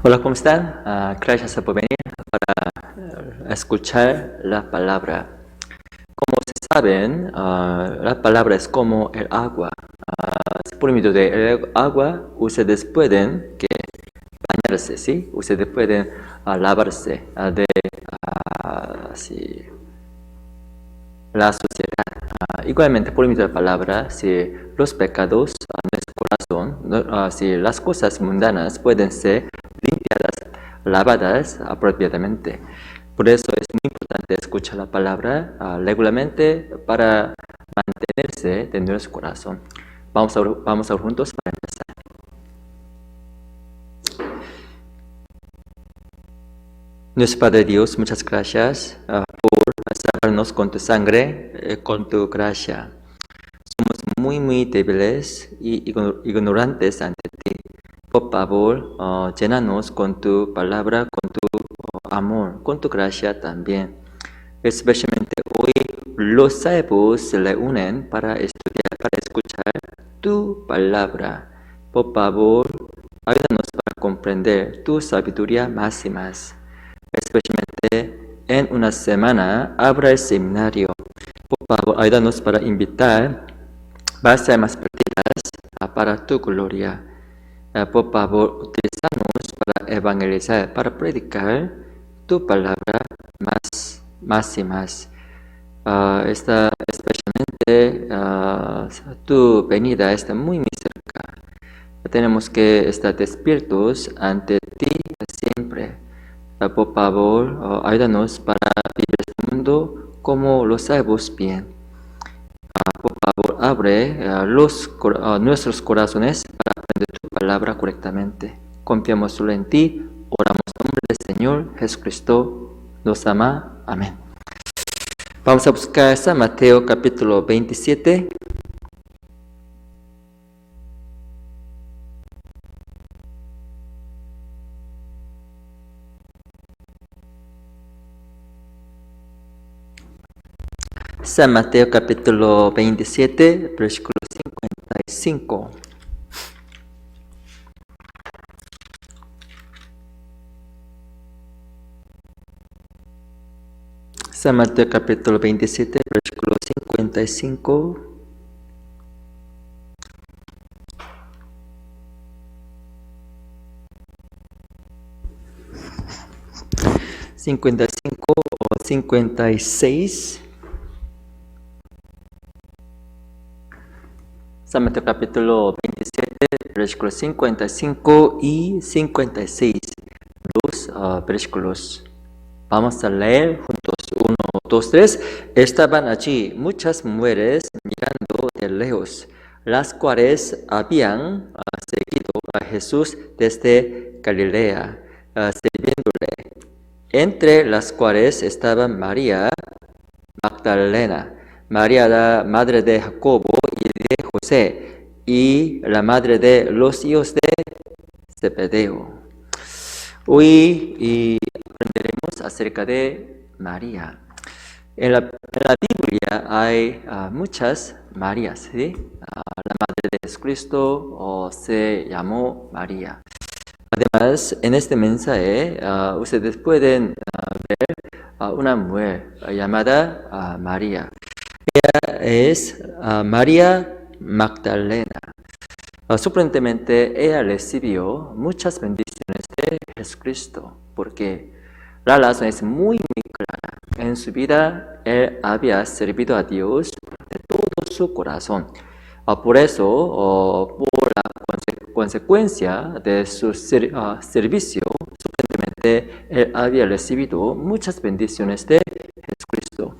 Hola, ¿cómo están? Gracias por venir para escuchar la palabra. Como se saben, la palabra es como el agua. Por medio del agua, ustedes pueden bañarse, ¿sí? Ustedes pueden lavarse de sí, la sociedad. Igualmente, por medio de la palabra, si los pecados en nuestro corazón, si las cosas mundanas pueden ser limpiadas, lavadas apropiadamente. Por eso es muy importante escuchar la palabra regularmente para mantenerse en nuestro corazón. Vamos a juntos para empezar. Nuestro Padre Dios, muchas gracias por salvarnos con tu sangre, con tu gracia. Somos muy débiles y ignorantes ante ti. Por favor, llénanos con tu palabra, con tu amor, con tu gracia también. Especialmente hoy los salvos se reúnen para estudiar, para escuchar tu palabra. Por favor, ayúdanos para comprender tu sabiduría más y más. Especialmente en una semana habrá el seminario. Por favor, ayúdanos para invitar más almas perdidas para tu gloria. Por favor, utilízanos para evangelizar, para predicar tu palabra más y más. Especialmente tu venida está muy cerca. Tenemos que estar despiertos ante ti siempre. Por favor, ayúdanos para vivir este mundo como lo sabemos bien. Por favor, abre nuestros corazones para aprender tu palabra correctamente. Confiamos solo en ti. Oramos en nombre del Señor Jesucristo. Nos ama. Amén. Vamos a buscar San Mateo capítulo 27. San Mateo capítulo 27, versículo 55. San Mateo capítulo 27, versículo 55. ¿55 o 56? San Mateo capítulo 27, versículos 55 y 56. Dos versículos. Vamos a leer juntos. 1, 2, 3. Estaban allí muchas mujeres mirando de lejos, las cuales habían seguido a Jesús desde Galilea, sirviéndole. Entre las cuales estaba María Magdalena, María la madre de Jacobo y de José, y la madre de los hijos de Zebedeo. Hoy aprenderemos acerca de María. En la Biblia hay muchas Marías, ¿sí? La madre de Jesucristo se llamó María. Además, en este mensaje ustedes pueden ver una mujer llamada María. Ella es María Magdalena. Sorprendentemente, ella recibió muchas bendiciones de Jesucristo, porque la razón es muy clara. En su vida, él había servido a Dios de todo su corazón. Por eso, por la consecuencia de su servicio, sorprendentemente, él había recibido muchas bendiciones de Jesucristo.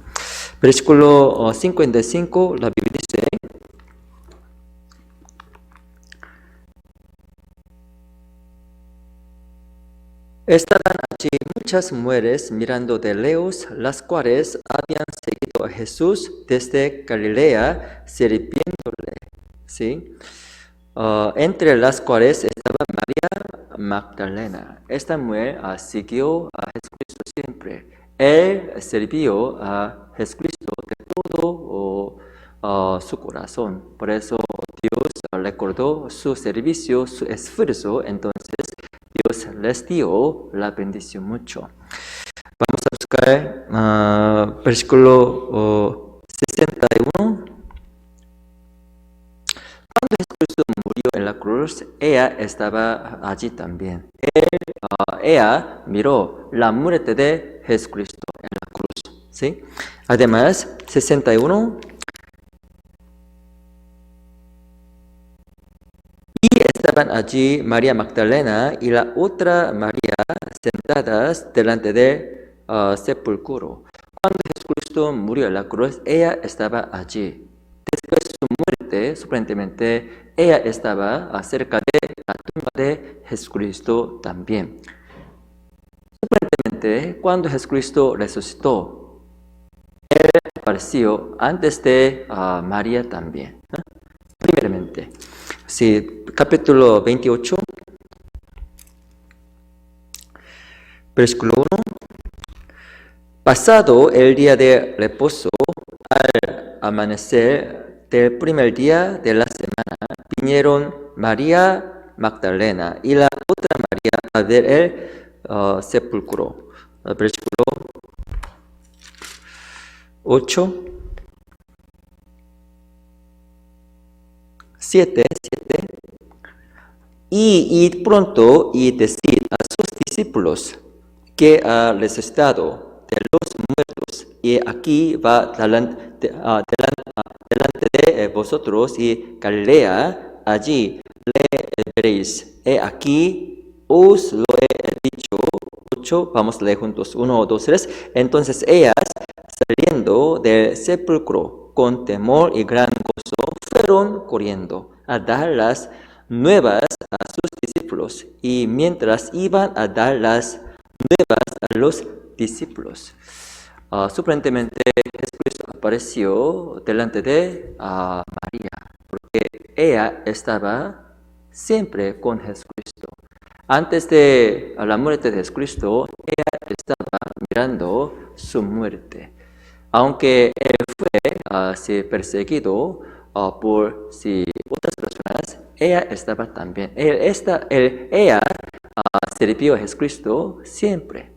Versículo 55, la Biblia dice: estaban allí muchas mujeres mirando de lejos, las cuales habían seguido a Jesús desde Galilea, sirviéndole. ¿Sí? Entre las cuales estaba María Magdalena. Esta mujer siguió a Jesucristo siempre. Él sirvió a Jesucristo de todo su corazón. Por eso Dios recordó su servicio, su esfuerzo. Entonces Dios Dios les dio la bendición mucho. Vamos a buscar versículo 61. Cuando Jesucristo murió en la cruz, ella estaba allí también. Ella miró la muerte de Jesucristo en la cruz. ¿Sí? Además, 61. Y estaban allí María Magdalena y la otra María sentadas delante del sepulcro. Cuando Jesucristo murió en la cruz, ella estaba allí. Después de su muerte, sorprendentemente, ella estaba cerca de la tumba de Jesucristo también. Sorprendentemente, cuando Jesucristo resucitó, Él apareció antes de María también. Primeramente, sí, capítulo 28, versículo 1. Pasado el día de reposo, al amanecer del primer día de la semana, vinieron María Magdalena y la otra María a ver el sepulcro. Versículo 8. 7. Y pronto y decid a sus discípulos que ha resucitado de los muertos, y aquí va delante de vosotros, y Galilea, allí le veréis. He aquí os lo he dicho. 8, vamos a leer juntos, 1, 2, 3. Entonces ellas, saliendo del sepulcro con temor y gran gozo, fueron corriendo a dar las nuevas a sus discípulos, y mientras iban a dar las nuevas a los discípulos, sorprendentemente Jesucristo apareció delante de María, porque ella estaba siempre con Jesucristo. Antes de la muerte de Jesucristo, ella estaba mirando su muerte. Aunque él fue perseguido por otras personas, ella estaba también. Ella sirvió a Jesucristo siempre.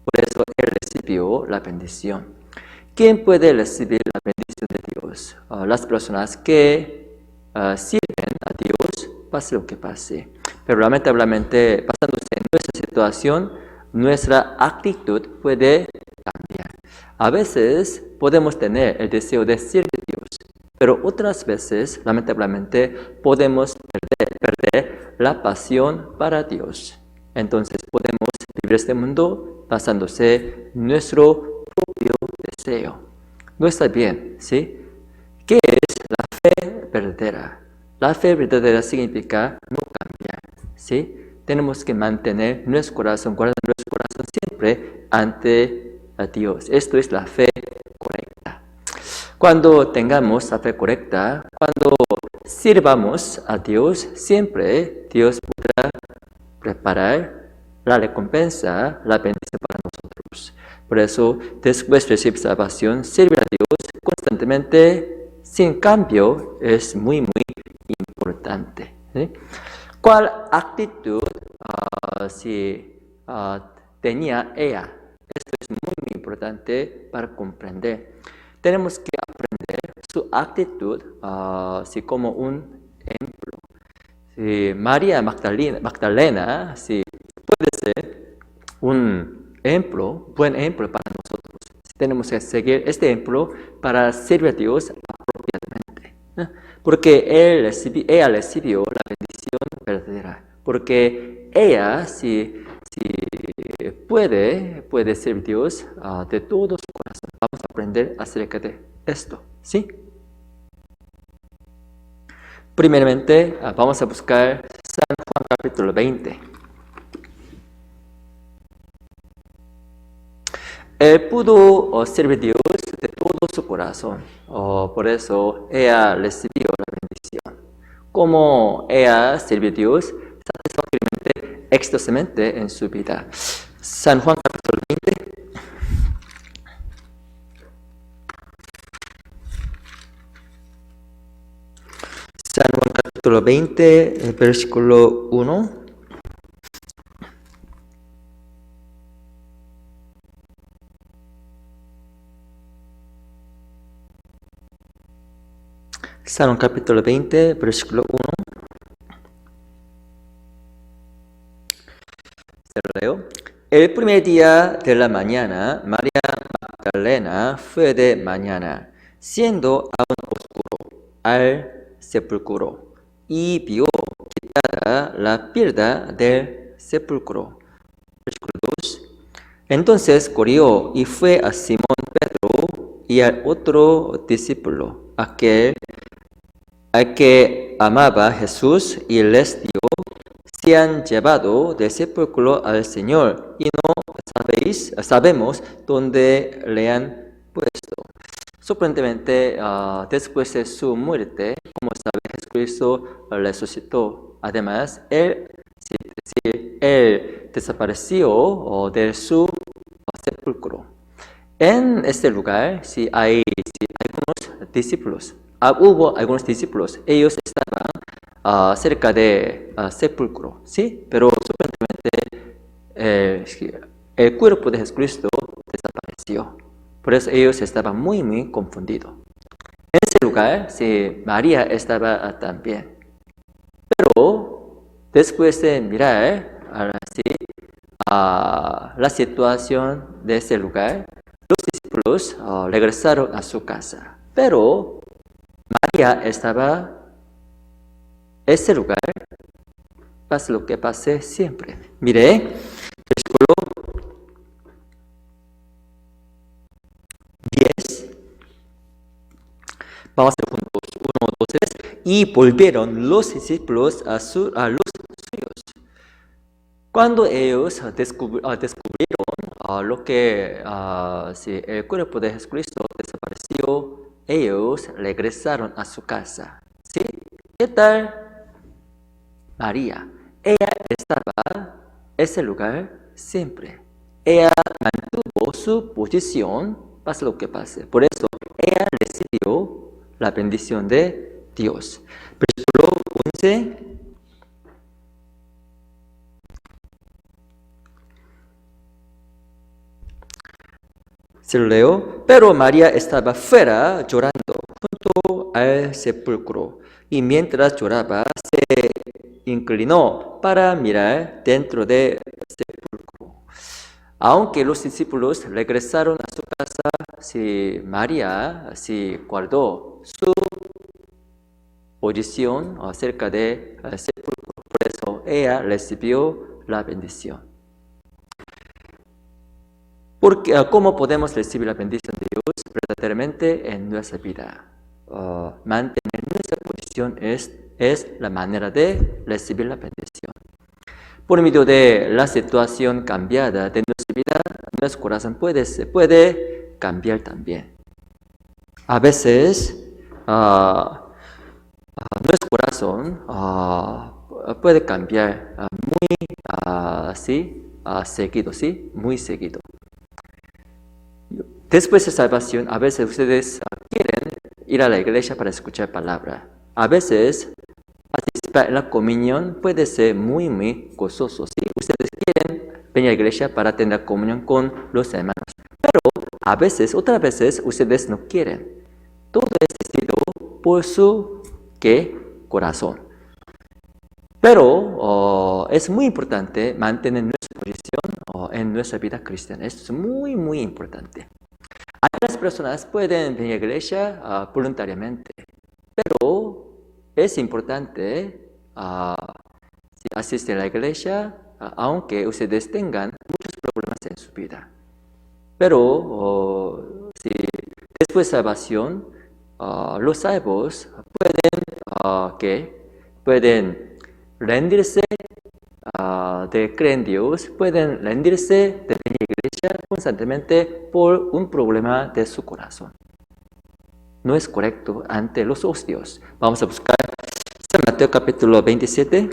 Por eso él recibió la bendición. ¿Quién puede recibir la bendición de Dios? Las personas que sirven a Dios, pase lo que pase. Pero lamentablemente, basándose en nuestra situación, nuestra actitud puede cambiar. A veces podemos tener el deseo de servir a Dios, pero otras veces, lamentablemente, podemos perder la pasión para Dios. Entonces podemos vivir este mundo basándose en nuestro propio deseo. No está bien, ¿sí? ¿Qué es la fe verdadera? La fe verdadera significa no cambiar, ¿sí? Tenemos que mantener nuestro corazón, guardar nuestro corazón siempre ante a Dios. Esto es la fe correcta. Cuando tengamos la fe correcta, cuando sirvamos a Dios, siempre Dios podrá preparar la recompensa, la bendición para nosotros. Por eso, después de recibir salvación, servir a Dios constantemente, sin cambio, es muy, muy importante. ¿Sí? ¿Cuál actitud tenía ella? Esto es muy, muy importante para comprender. Tenemos que aprender su actitud como un ejemplo. María Magdalena puede ser un ejemplo, buen ejemplo para nosotros. Tenemos que seguir este ejemplo para servir a Dios apropiadamente. Porque ella recibió la bendición verdadera. Porque ella puede servir a Dios de todo su corazón. Vamos a aprender acerca de esto, ¿sí? Primeramente, vamos a buscar San Juan capítulo 20. Él pudo servir a Dios de todo su corazón. Por eso ella recibió la bendición. Como ella sirvió a Dios satisfactoriamente, exitosamente en su vida. San Juan capítulo 20. San Juan capítulo 20, versículo 1. Salmo capítulo 20, versículo 1. Se lo leo. El primer día de la mañana, María Magdalena fue de mañana, siendo aún oscuro, al sepulcro, y vio quitada la piedra del sepulcro. Versículo 2. Entonces corrió y fue a Simón Pedro y al otro discípulo, aquel al que amaba a Jesús, y les dijo: se han llevado del sepulcro al Señor, y no sabemos dónde le han puesto. Sorprendentemente, después de su muerte, como sabe, Jesucristo resucitó. Además, él desapareció de su sepulcro. En este lugar, hay algunos discípulos. Hubo algunos discípulos. Ellos estaban cerca de sepulcro, ¿sí? Pero sorprendentemente el cuerpo de Jesucristo desapareció. Por eso ellos estaban muy, muy confundidos. En ese lugar, María estaba también. Pero después de mirar la situación de ese lugar, los discípulos regresaron a su casa. Pero María estaba en ese lugar, pase lo que pase siempre. Mire, versículo 10. Vamos a hacer juntos. 1, 2, 3. Y volvieron los discípulos a los suyos. Cuando ellos descubrieron lo que el cuerpo de Jesucristo desapareció, ellos regresaron a su casa. ¿Sí? ¿Qué tal María? Ella estaba en ese lugar siempre. Ella mantuvo su posición, pase lo que pase. Por eso, ella recibió la bendición de Dios. Versículo 11. Se lo leo. Pero María estaba fuera llorando junto al sepulcro, y mientras lloraba se inclinó para mirar dentro del sepulcro. Aunque los discípulos regresaron a su casa, María guardó su posición cerca del sepulcro. Por eso ella recibió la bendición. Porque, ¿cómo podemos recibir la bendición de Dios verdaderamente en nuestra vida? Mantener nuestra posición es la manera de recibir la bendición. Por medio de la situación cambiada de nuestra vida, nuestro corazón puede cambiar también. A veces, nuestro corazón puede cambiar muy seguido, ¿sí? Muy seguido. Después de salvación, a veces ustedes quieren ir a la iglesia para escuchar palabra. A veces participar en la comunión puede ser muy, muy gozoso. ¿Sí? Ustedes quieren venir a la iglesia para tener comunión con los hermanos. Pero a veces, otras veces, ustedes no quieren. Todo es decidido por su corazón. Pero es muy importante mantener nuestra posición en nuestra vida cristiana. Esto es muy, muy importante. Algunas personas pueden venir a la iglesia voluntariamente, pero es importante asistir a la iglesia aunque ustedes tengan muchos problemas en su vida. Pero después de salvación, los salvos pueden rendirse de creer en Dios, pueden rendirse de venir a la iglesia constantemente por un problema de su corazón. No es correcto ante los ojos de Dios. Vamos a buscar San Mateo capítulo 27.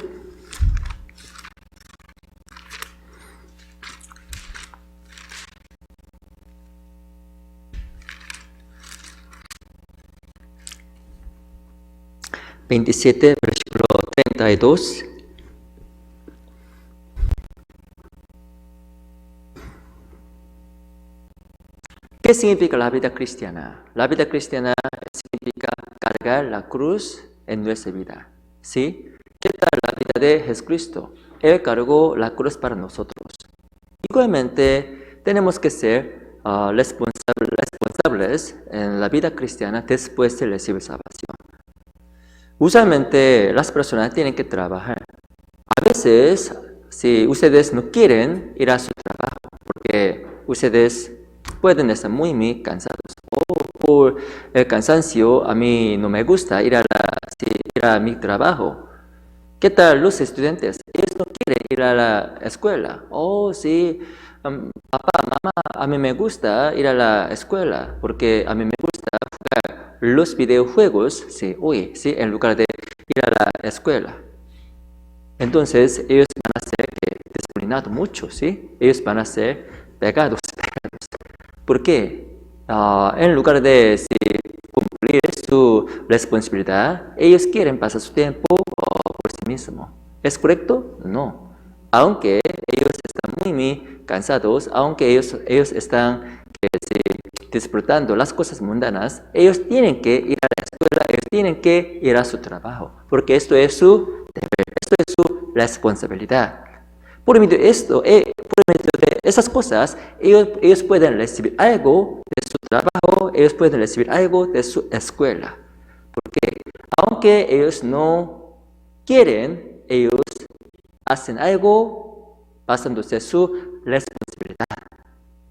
Versículo 32. ¿Qué significa la vida cristiana? La vida cristiana significa cargar cargar la cruz en nuestra vida. ¿Sí? ¿Qué tal la vida de Jesucristo? Él cargó la cruz para nosotros. Igualmente, tenemos que ser responsables en la vida cristiana después de recibir salvación. Usualmente, las personas tienen que trabajar. A veces, si ustedes no quieren ir a su trabajo, porque ustedes pueden estar muy cansados, o por el cansancio, a mí no me gusta ir a mi trabajo. ¿Qué tal los estudiantes? Ellos no quieren ir a la escuela. Oh, sí, papá, mamá, a mí me gusta ir a la escuela porque a mí me gusta jugar los videojuegos, sí, hoy, sí, en lugar de ir a la escuela. Entonces, ellos van a ser disciplinados mucho, ¿sí? Ellos van a ser pegados. ¿Por qué? En lugar de cumplir su responsabilidad, ellos quieren pasar su tiempo por sí mismos. ¿Es correcto? No. Aunque ellos están muy cansados, aunque ellos están disfrutando las cosas mundanas, ellos tienen que ir a la escuela, ellos tienen que ir a su trabajo, porque esto es su deber, esto es su responsabilidad. Por medio de esto, por medio de esas cosas, ellos pueden recibir algo de su trabajo, ellos pueden recibir algo de su escuela. Porque aunque ellos no quieren, ellos hacen algo basándose su responsabilidad.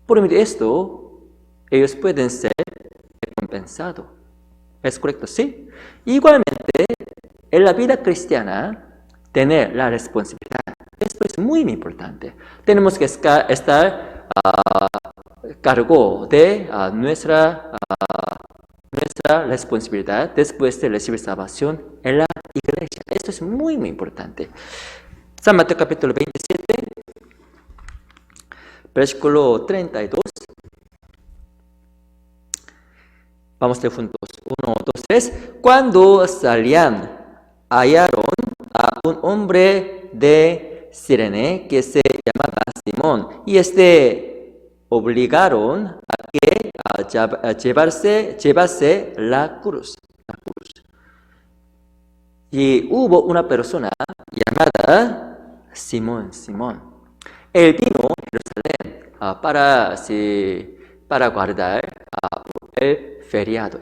Por medio de esto, ellos pueden ser recompensados. ¿Es correcto? Sí. Igualmente, en la vida cristiana, tener la responsabilidad. Esto es muy importante. Tenemos que estar a cargo de nuestra responsabilidad después de recibir salvación en la iglesia. Esto es muy importante. San Mateo capítulo 27, versículo 32. Vamos a leer juntos. 1, 2, 3. Cuando salían, hallaron a un hombre de Cirene que se llamaba Simón, y obligaron a que llevase la cruz. Y hubo una persona llamada Simón. Él vino a Jerusalén para guardar el feriado.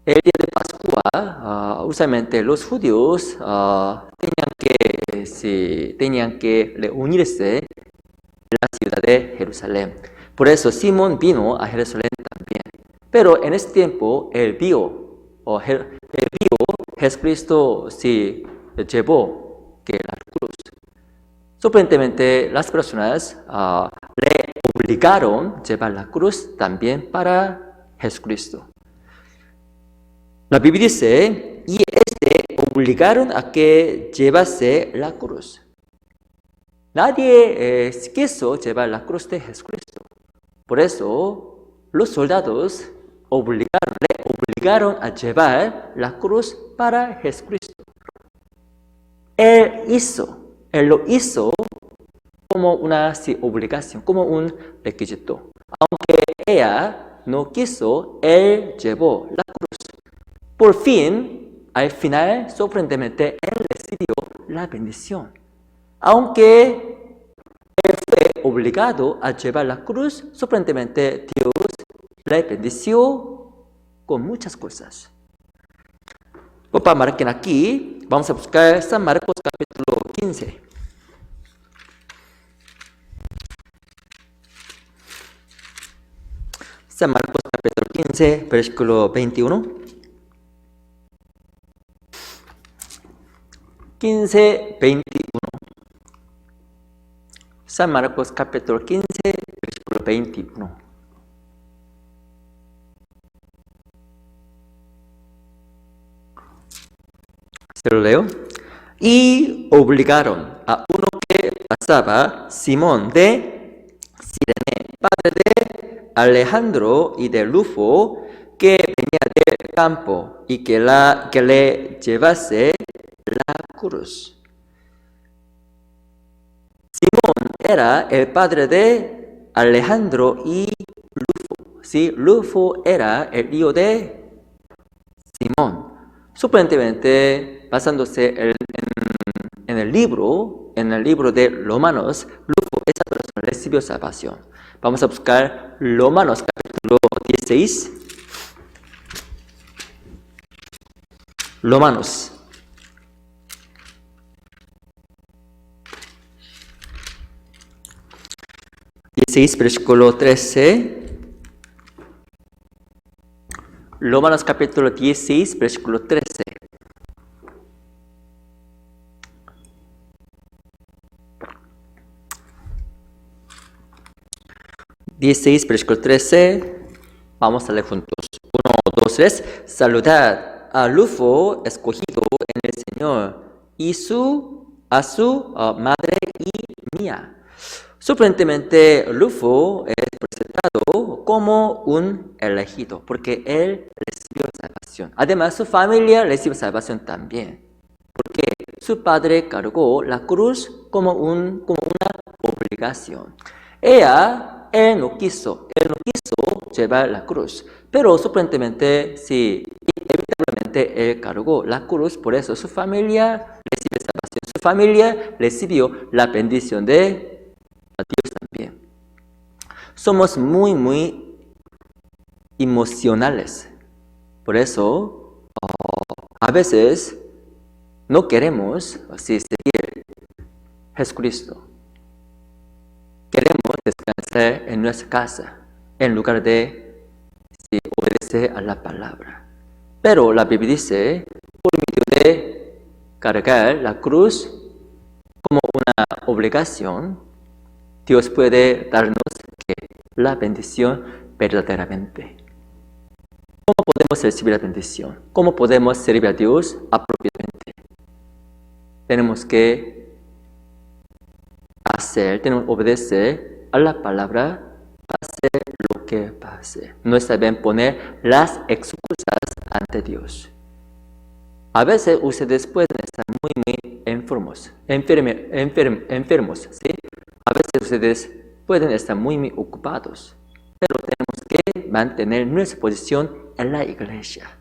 El día de Pascua, usualmente los judíos tenían que reunirse en la ciudad de Jerusalén. Por eso Simón vino a Jerusalén también. Pero en ese tiempo él vio Jesucristo llevó la cruz. Sorprendentemente, las personas le obligaron a llevar la cruz también para Jesucristo. La Biblia dice, y obligaron a que llevase la cruz. Nadie quiso llevar la cruz de Jesucristo. Por eso, los soldados le obligaron a llevar la cruz para Jesucristo. Él lo hizo como una obligación, como un requisito. Aunque ella no quiso, él llevó la cruz. Por fin, al final, sorprendentemente, él recibió la bendición. Aunque él fue obligado a llevar la cruz, sorprendentemente Dios le bendició con muchas cosas. Para marcar aquí, vamos a buscar San Marcos capítulo 15. San Marcos capítulo 15, versículo 21. 15, 21. San Marcos capítulo 15, versículo 21. Se lo leo. Y obligaron a uno que pasaba, Simón de Cirene, padre de Alejandro y de Rufo, que venía del campo, y que le llevase la cruz. Simón era el padre de Alejandro y Rufo. Sí, Rufo era el hijo de Filemón. Sorprendentemente, basándose en el libro de Romanos, Rufo, esa persona recibió salvación. Vamos a buscar Romanos capítulo 16. Romanos 16, versículo 13. Romanos capítulo 16, versículo 13. Versículo 13. Vamos a leer juntos. 1, 2, 3. Saludad a Rufo, escogido en el Señor, y a su madre y mía. Sorprendentemente, Rufo es presentado como un elegido, porque él recibió salvación. Además, su familia recibe salvación también, porque su padre cargó la cruz como una obligación. Él no quiso llevar la cruz, pero sorprendentemente, sí, inevitablemente él cargó la cruz, por eso su familia recibe salvación. Su familia recibió la bendición de Dios también. Somos muy emocionales. Por eso, a veces no queremos seguir Jesucristo. Queremos descansar en nuestra casa en lugar de obedecer a la palabra. Pero la Biblia dice, por medio de cargar la cruz como una obligación, Dios puede darnos la bendición verdaderamente. ¿Cómo podemos recibir la bendición? ¿Cómo podemos servir a Dios apropiadamente? Tenemos que obedecer a la palabra, hacer lo que va a hacer. No está bien poner las excusas ante Dios. A veces ustedes pueden estar muy enfermos, ¿sí? A veces ustedes pueden estar muy ocupados, pero tenemos que mantener nuestra posición en la iglesia.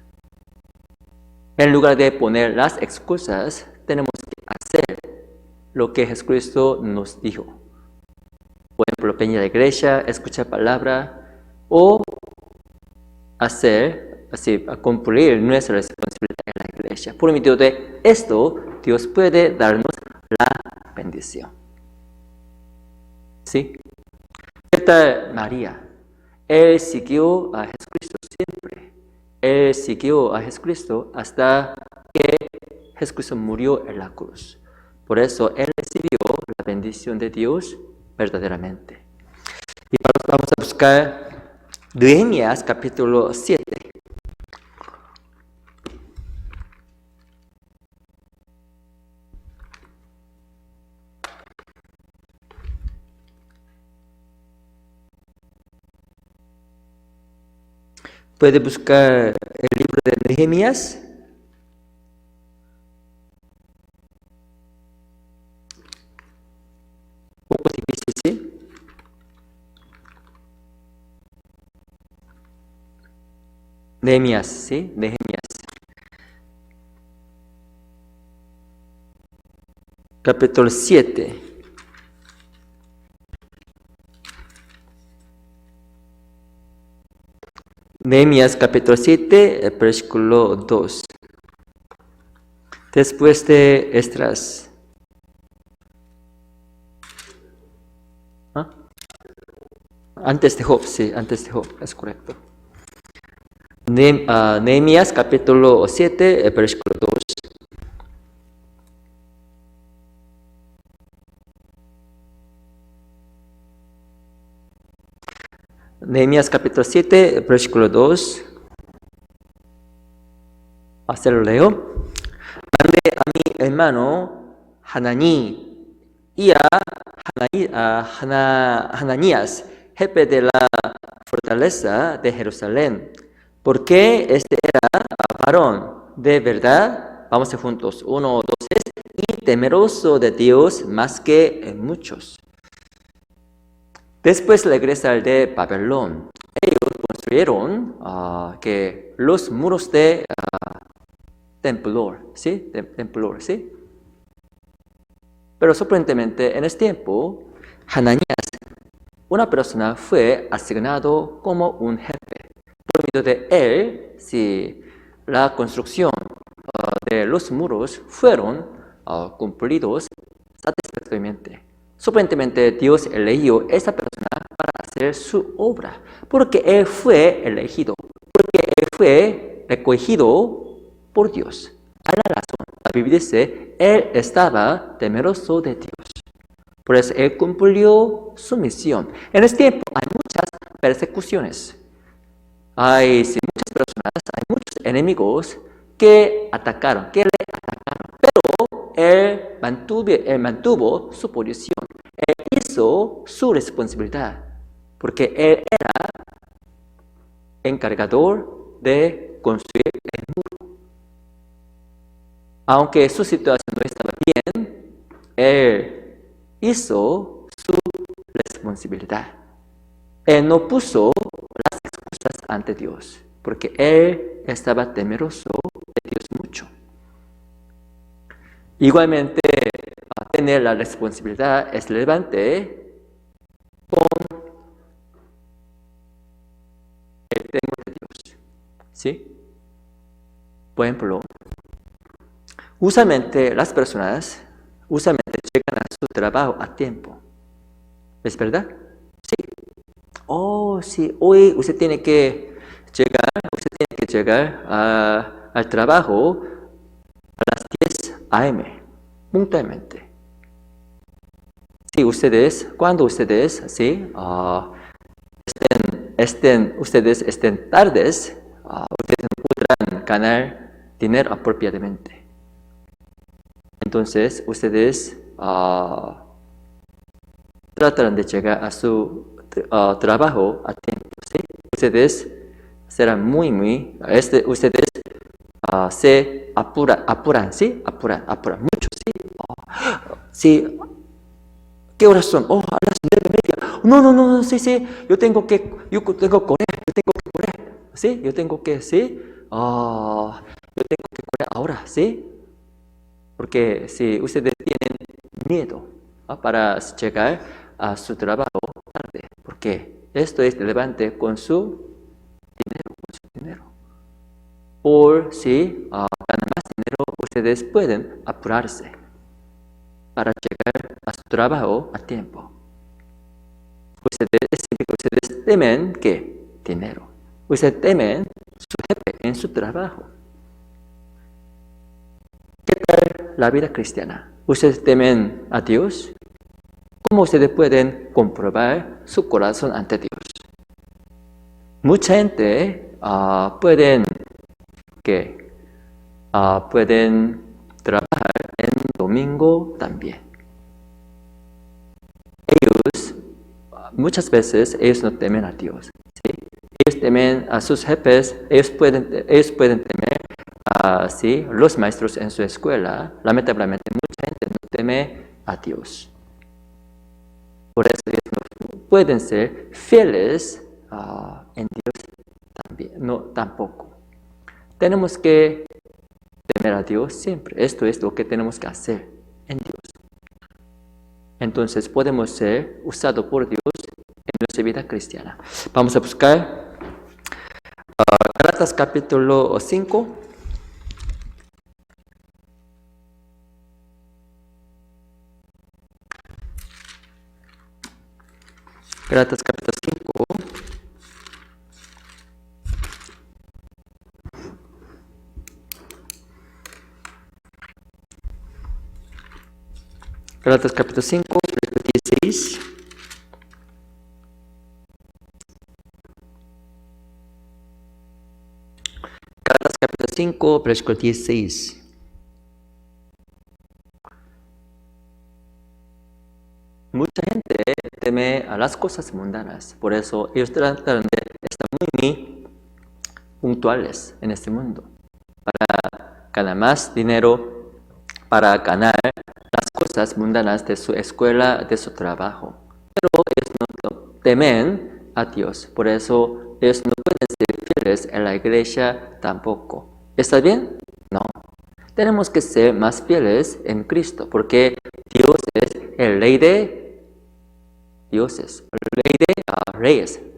En lugar de poner las excusas, tenemos que hacer lo que Jesucristo nos dijo. Por ejemplo, venir a la iglesia, escuchar palabra o cumplir nuestra responsabilidad en la iglesia. Por medio de esto, Dios puede darnos la bendición. ¿Sí? ¿Qué tal María? Él siguió a Jesucristo siempre. Él siguió a Jesucristo hasta que Jesucristo murió en la cruz. Por eso, él recibió la bendición de Dios verdaderamente. Y vamos a buscar Nehemías capítulo 7. Puede buscar el libro de Nehemías. Un poco difícil, ¿sí? Nehemías, ¿sí? Nehemías. Capítulo 7. Nehemías capítulo 7, versículo 2. Después de Esdras. Antes de Job, sí, antes de Job, es correcto. Nehemías capítulo 7, versículo 2. Nehemías capítulo 7, versículo 2. Se lo leo. Mandé a mi hermano Hananí y a Hananías, jefe de la fortaleza de Jerusalén, porque este era varón de verdad, vamos a ir juntos, 1, 2, 3, y temeroso de Dios más que muchos. Después regresar de Babelón, ellos construyeron los muros de temblor, ¿sí? Temblor, ¿sí? Pero sorprendentemente, en ese tiempo, Hananías, una persona, fue asignado como un jefe. Por medio de él, sí, la construcción de los muros fueron cumplidos satisfactoriamente. Sorprendentemente, Dios eligió a esa persona para hacer su obra, porque él fue elegido, porque él fue recogido por Dios. A la razón, la Biblia dice, él estaba temeroso de Dios. Por eso él cumplió su misión. En este tiempo hay muchas persecuciones. Hay sí, muchas personas, hay muchos enemigos que atacaron, que le atacaron. Pero él mantuvo su posición. Él hizo su responsabilidad. Porque él era encargador de construir el muro. Aunque su situación no estaba bien, él hizo su responsabilidad. Él no puso las excusas ante Dios, porque él estaba temeroso de Dios mucho. Igualmente, tener la responsabilidad es relevante con el temor de Dios. ¿Sí? Por ejemplo, usualmente las personas llegan a su trabajo a tiempo. ¿Es verdad? Sí. Oh, sí, hoy usted tiene que llegar al trabajo a las 10 a.m. puntualmente. Sí, cuando ustedes, sí, ustedes estén tardes, ustedes no podrán ganar dinero apropiadamente. Entonces, ustedes tratarán de llegar a su trabajo a tiempo, ¿sí? Ustedes serán ustedes se apuran, ¿sí? Apuran mucho, ¿sí? Sí. ¿Qué horas son? Oh, a las 9:30. No, sí, yo tengo que correr, ¿sí? Yo tengo que correr ahora, ¿sí? Porque si ustedes tienen miedo para llegar a su trabajo tarde, porque esto es relevante con su dinero. Por si ganan más dinero, ustedes pueden apurarse para llegar a su trabajo a tiempo. Ustedes temen ¿qué? Dinero. Ustedes temen su jefe en su trabajo. ¿Qué tal la vida cristiana? ¿Ustedes temen a Dios? ¿Cómo ustedes pueden comprobar su corazón ante Dios? Mucha gente pueden trabajar en domingo también. Muchas veces ellos no temen a Dios, ¿sí? Ellos temen a sus jefes, ellos pueden temer a los maestros en su escuela. Lamentablemente mucha gente no teme a Dios. Por eso ellos no pueden ser fieles en Dios tampoco. Tenemos que temer a Dios siempre. Esto es lo que tenemos que hacer en Dios. Entonces podemos ser usados por Dios en nuestra vida cristiana. Vamos a buscar Gálatas capítulo 5. Gálatas capítulo 5. Gálatas capítulo 5, versículo 16. Gálatas capítulo 5, versículo 16. Mucha gente teme a las cosas mundanas, por eso ellos tratan de estar muy puntuales en este mundo, para ganar más dinero, para ganar las cosas mundanas de su escuela, de su trabajo. Pero ellos no temen a Dios, por eso ellos no pueden ser fieles en la iglesia tampoco. ¿Está bien? No. tenemos que ser más fieles en Cristo, porque Dios es el Rey de dioses, el Rey de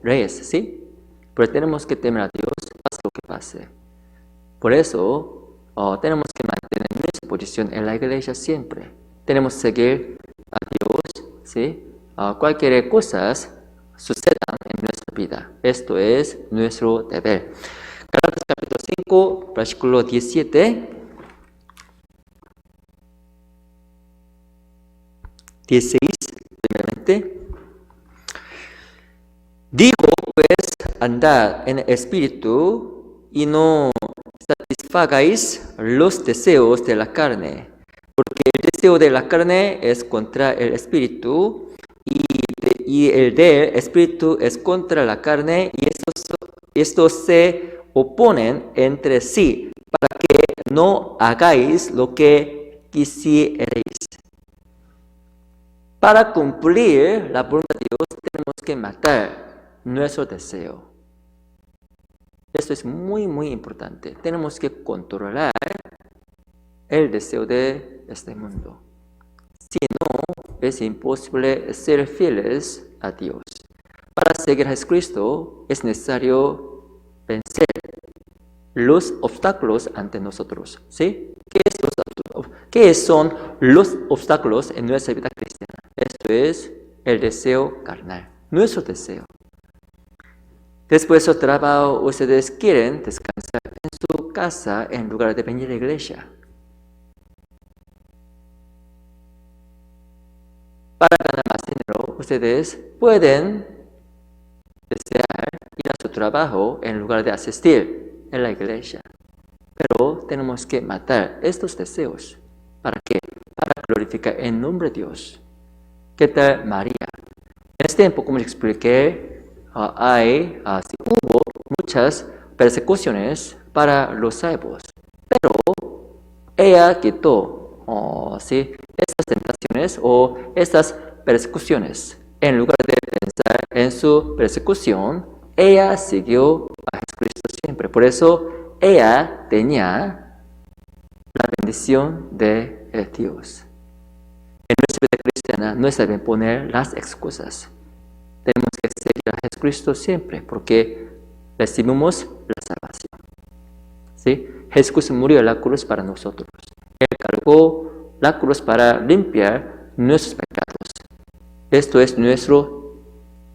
reyes, ¿sí? Pero tenemos que temer a Dios, pase lo que pase. Por eso, tenemos que mantener nuestra posición en la iglesia siempre. Tenemos que seguir a Dios, ¿sí? Cualquier cosa sucedan en nuestra vida. Esto es nuestro deber. Gálatas capítulo 5, versículo 17. 16, primeramente. Digo, pues, andad en el espíritu y no satisfagáis los deseos de la carne, porque el deseo de la carne es contra el espíritu y el del espíritu es contra la carne, y estos se oponen entre sí para que no hagáis lo que quisierais. Para cumplir la voluntad de Dios tenemos que matar nuestro deseo. Esto es muy, muy importante. Tenemos que controlar el deseo de este mundo. Si no, es imposible ser fieles a Dios. Para seguir a Jesucristo es necesario vencer los obstáculos ante nosotros. ¿Sí? ¿Qué son los obstáculos en nuestra vida cristiana? Esto es el deseo carnal, nuestro deseo. Después de su trabajo, ustedes quieren descansar en su casa en lugar de venir a la iglesia. Para ganar más dinero, ustedes pueden desear ir a su trabajo en lugar de asistir a la iglesia. Pero tenemos que matar estos deseos. ¿Para qué? Para glorificar el nombre de Dios. ¿Qué tal María? En este tiempo, como les expliqué, hubo muchas persecuciones para los salvos. Pero ella quitó estas tentaciones o estas persecuciones. En lugar de pensar en su persecución, ella siguió a Jesucristo siempre. Por eso ella tenía la bendición de Dios. En nuestra vida cristiana no está bien poner las excusas. Tenemos que seguir a Jesucristo siempre porque recibimos la salvación. ¿Sí? Jesús murió en la cruz para nosotros. Él cargó la cruz para limpiar nuestros pecados. Esto es nuestro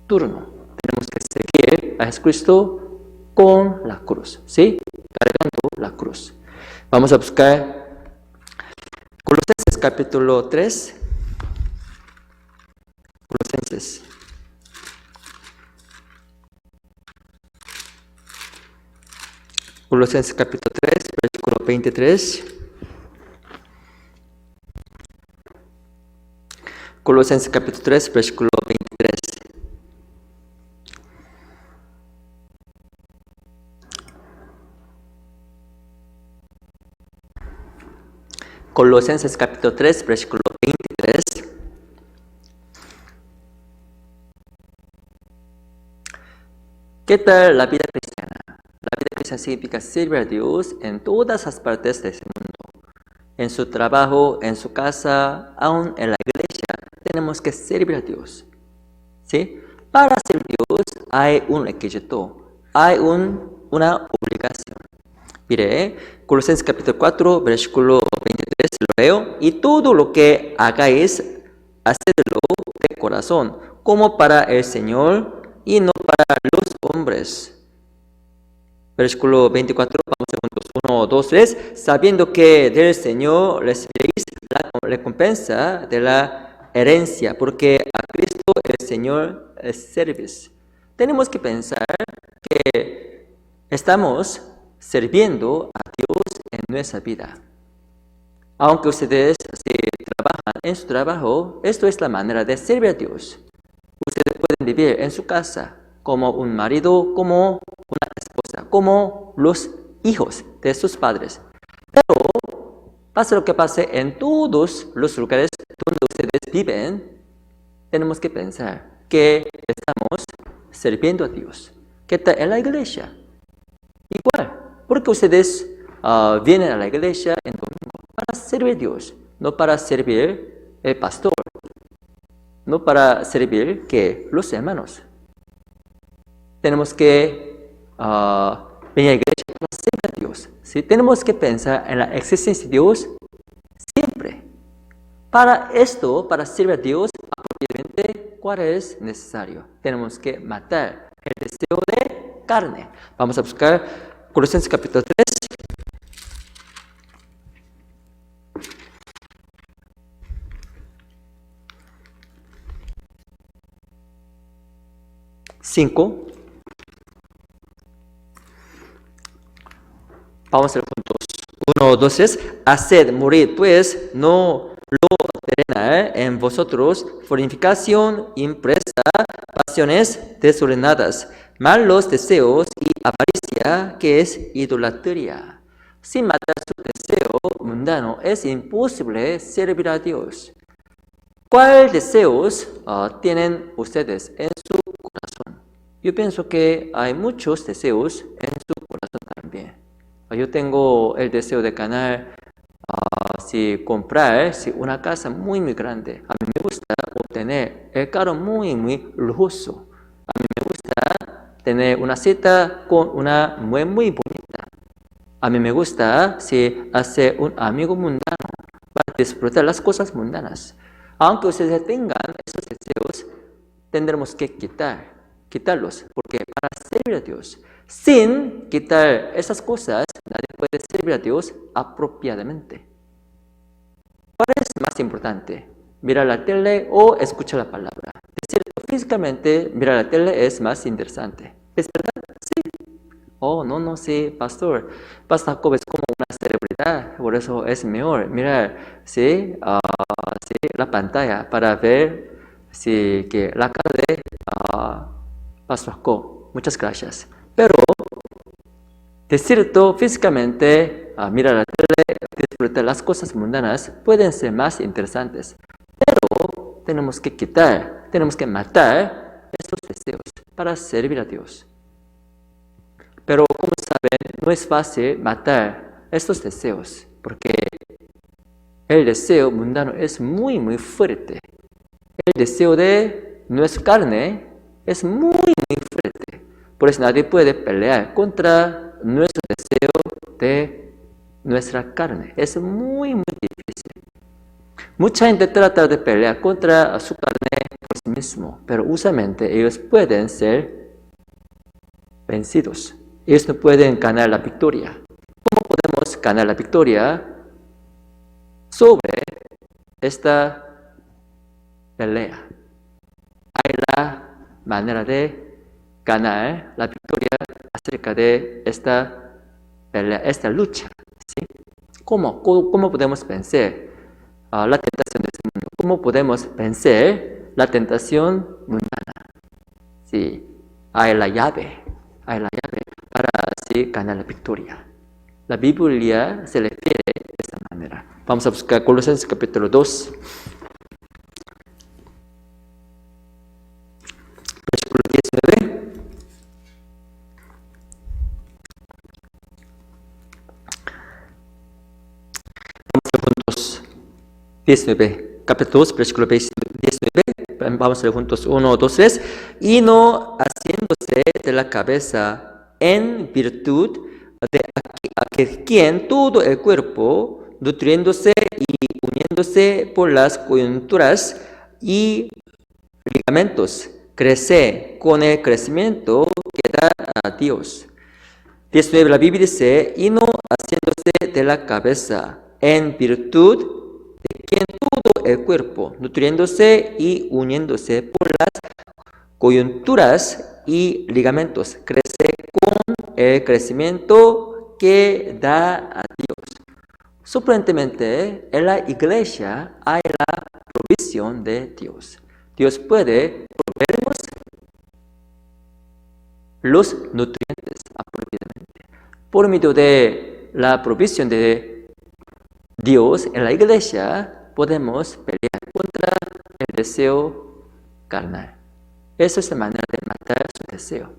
turno. Tenemos que seguir a Jesucristo con la cruz. ¿Sí? Cargando la cruz. Vamos a buscar Colosenses capítulo 3. Colosenses capítulo 3, versículo 23. Colosenses capítulo 3, versículo 23. Colosenses capítulo 3, versículo 23. ¿Qué tal la vida cristiana? La vida cristiana significa servir a Dios en todas las partes de este mundo. En su trabajo, en su casa, aún en la iglesia, tenemos que servir a Dios. ¿Sí? Para servir a Dios hay un requisito, hay una obligación. Mire, Colosenses capítulo 4, versículo 23, lo leo. Y todo lo que hagáis, hacedlo de corazón, como para el Señor y no para los hombres. Versículo 24, vamos juntos, 1, 2, 3. Sabiendo que del Señor recibiréis la recompensa de la herencia, porque a Cristo el Señor servís. Tenemos que pensar que estamos sirviendo a Dios en nuestra vida. Aunque ustedes trabajan en su trabajo, esto es la manera de servir a Dios. Ustedes pueden vivir en su casa como un marido, como una esposa, como los hijos de sus padres. Pero, pase lo que pase en todos los lugares donde ustedes viven, tenemos que pensar que estamos sirviendo a Dios. ¿Qué tal en la iglesia? Igual, porque ustedes vienen a la iglesia en domingo. para servir a Dios, no para servir el pastor, no para servir que los hermanos. Tenemos que venir a la iglesia para servir a Dios. ¿Sí? Tenemos que pensar en la existencia de Dios siempre. Para esto, para servir a Dios apropiadamente, ¿cuál es necesario? Tenemos que matar el deseo de carne. Vamos a buscar Colosenses capítulo 3. Vamos a ver juntos. 1, 2, 3. Haced morir, pues, no lo terrenal en vosotros, fornicación, impureza, pasiones desordenadas, malos deseos y avaricia, que es idolatría. Sin matar su deseo mundano, es imposible servir a Dios. ¿Cuáles deseos tienen ustedes en su corazón? Yo pienso que hay muchos deseos en su corazón también. Yo tengo el deseo de ganar, comprar una casa muy, muy grande. A mí me gusta obtener el carro muy, muy lujoso. A mí me gusta tener una cita con una mujer muy bonita. A mí me gusta hacer un amigo mundano para disfrutar las cosas mundanas. Aunque ustedes tengan esos deseos, tendremos que quitarlos, porque para servir a Dios, sin quitar esas cosas, nadie puede servir a Dios apropiadamente. ¿Cuál es más importante? ¿Mirar la tele o escuchar la palabra? De cierto, físicamente, mirar la tele es más interesante. ¿Es verdad? Sí. Oh, no, sí, pastor. Pastor Jacob es como una celebridad, por eso es mejor mirar, la pantalla para ver que la cara de Pastor Jacob. Muchas gracias. Pero, de cierto, físicamente, mirar la tele, disfrutar las cosas mundanas pueden ser más interesantes. Pero tenemos que matar estos deseos para servir a Dios. Pero, como saben, no es fácil matar estos deseos, porque el deseo mundano es muy, muy fuerte. El deseo de nuestra carne es muy, muy fuerte. Por eso nadie puede pelear contra nuestro deseo de nuestra carne. Es muy, muy difícil. Mucha gente trata de pelear contra su carne por sí mismo, pero usualmente ellos pueden ser vencidos. Ellos no pueden ganar la victoria. ¿Cómo podemos ganar la victoria sobre esta pelea? Hay la manera de ganar la victoria acerca de esta pelea, esta lucha. ¿Sí? ¿Cómo podemos vencer la tentación de este mundo? ¿Cómo podemos vencer la tentación mundana? Sí, hay la llave para así ganar la victoria. La Biblia se refiere de esta manera. Vamos a buscar Colosenses capítulo 2. Versículo 19. Vamos a ver juntos. 19. Capítulo 2, versículo 19. Vamos a ver juntos. 1, 2, 3. Y no haciéndose de la cabeza en virtud de quien todo el cuerpo, nutriéndose y uniéndose por las coyunturas y ligamentos, crece con el crecimiento que da a Dios. 19, la Biblia dice, y no haciéndose de la cabeza, en virtud de quien todo el cuerpo, nutriéndose y uniéndose por las coyunturas y ligamentos, crece con el crecimiento que da a Dios. Sorprendentemente, en la iglesia hay la provisión de Dios. Dios puede proveernos los nutrientes apropiadamente. Por medio de la provisión de Dios en la iglesia, podemos pelear contra el deseo carnal. Esa es la manera de matar su deseo.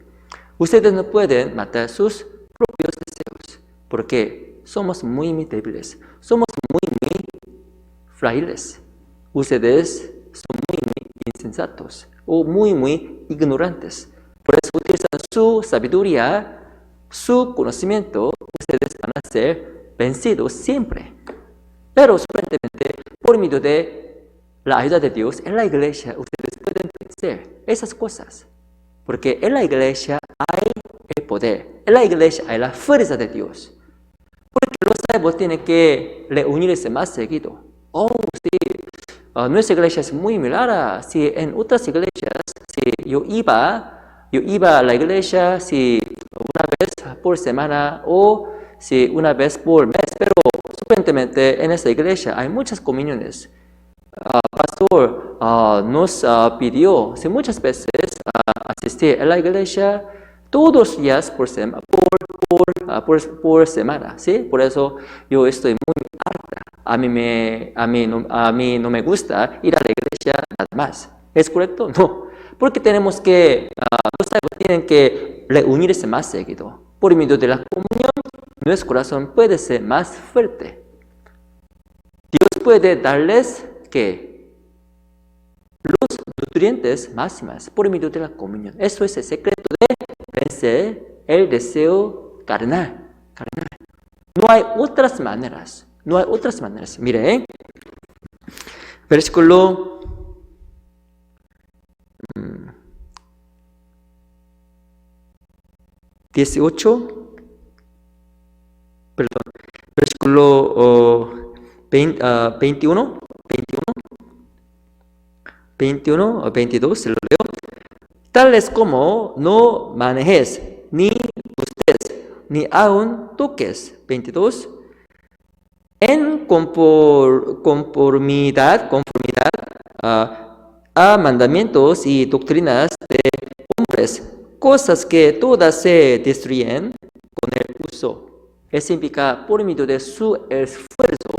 Ustedes no pueden matar sus propios deseos, porque somos muy, muy débiles, somos muy, muy frágiles. Ustedes son muy insensatos o muy ignorantes. Por eso utilizan su sabiduría, su conocimiento, ustedes van a ser vencidos siempre. Pero sorprendentemente, por medio de la ayuda de Dios, en la iglesia ustedes pueden vencer esas cosas. Porque en la iglesia hay el poder, en la iglesia hay la fuerza de Dios. Porque los salvos tienen que reunirse más seguido. Oh, sí, nuestra iglesia es muy rara. Si en otras iglesias, si yo iba a la iglesia si una vez por semana o si una vez por mes, pero sorprendentemente en esta iglesia hay muchas comuniones. Pastor nos pidió si muchas veces asistir a la iglesia todos los días por semana, ¿sí? Por eso yo estoy muy harta. A mí no me gusta ir a la iglesia nada más. ¿Es correcto? No. Porque tenemos que, los salvos tienen que reunirse más seguido. Por medio de la comunión, nuestro corazón puede ser más fuerte. Dios puede darles que los nutrientes máximas por medio de la comunión. Eso es el secreto de vencer el deseo carnal. No hay otras maneras. Mire, versículo 18, perdón, versículo 21 o 22, se lo leo. Tales como no manejes, ni gustes, ni aun toques. 22. En conformidad a mandamientos y doctrinas de hombres, cosas que todas se destruyen con el uso. Eso significa, por medio de su esfuerzo,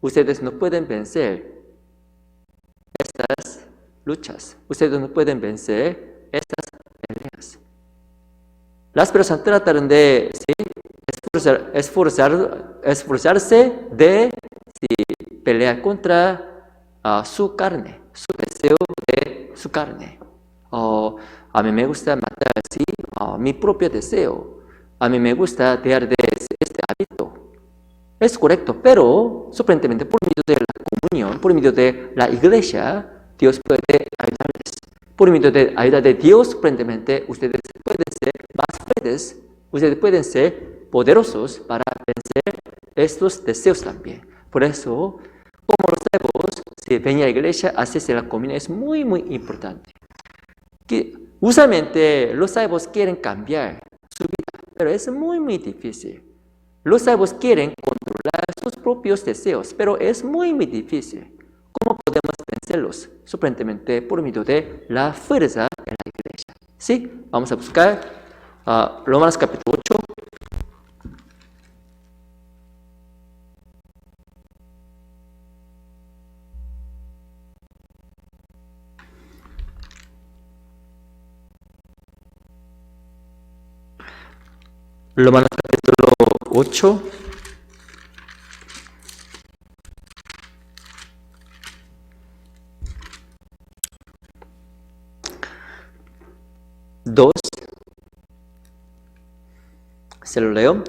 ustedes no pueden vencer estas luchas. Ustedes no pueden vencer estas peleas. Las personas tratan de esforzarse de pelear contra su carne, su deseo de su carne. A mí me gusta matar así, mi propio deseo. A mí me gusta dejar de este hábito. Es correcto, pero sorprendentemente por medio de la comunión, por medio de la iglesia, Dios puede ayudarles. Por medio de la ayuda de Dios, sorprendentemente, ustedes pueden ser más fuertes, ustedes pueden ser poderosos para vencer estos deseos también. Por eso, como los salvos, si ven a la iglesia, hacerse la comunión es muy importante. Usualmente los salvos quieren cambiar su vida, pero es muy difícil. Los salvos quieren controlar sus propios deseos, pero es muy difícil. ¿Cómo podemos vencerlos? Sorprendentemente por medio de la fuerza de la iglesia. ¿Sí? Vamos a buscar Romanos capítulo 8. Romanos capítulo 8. Se lo leo. Romanos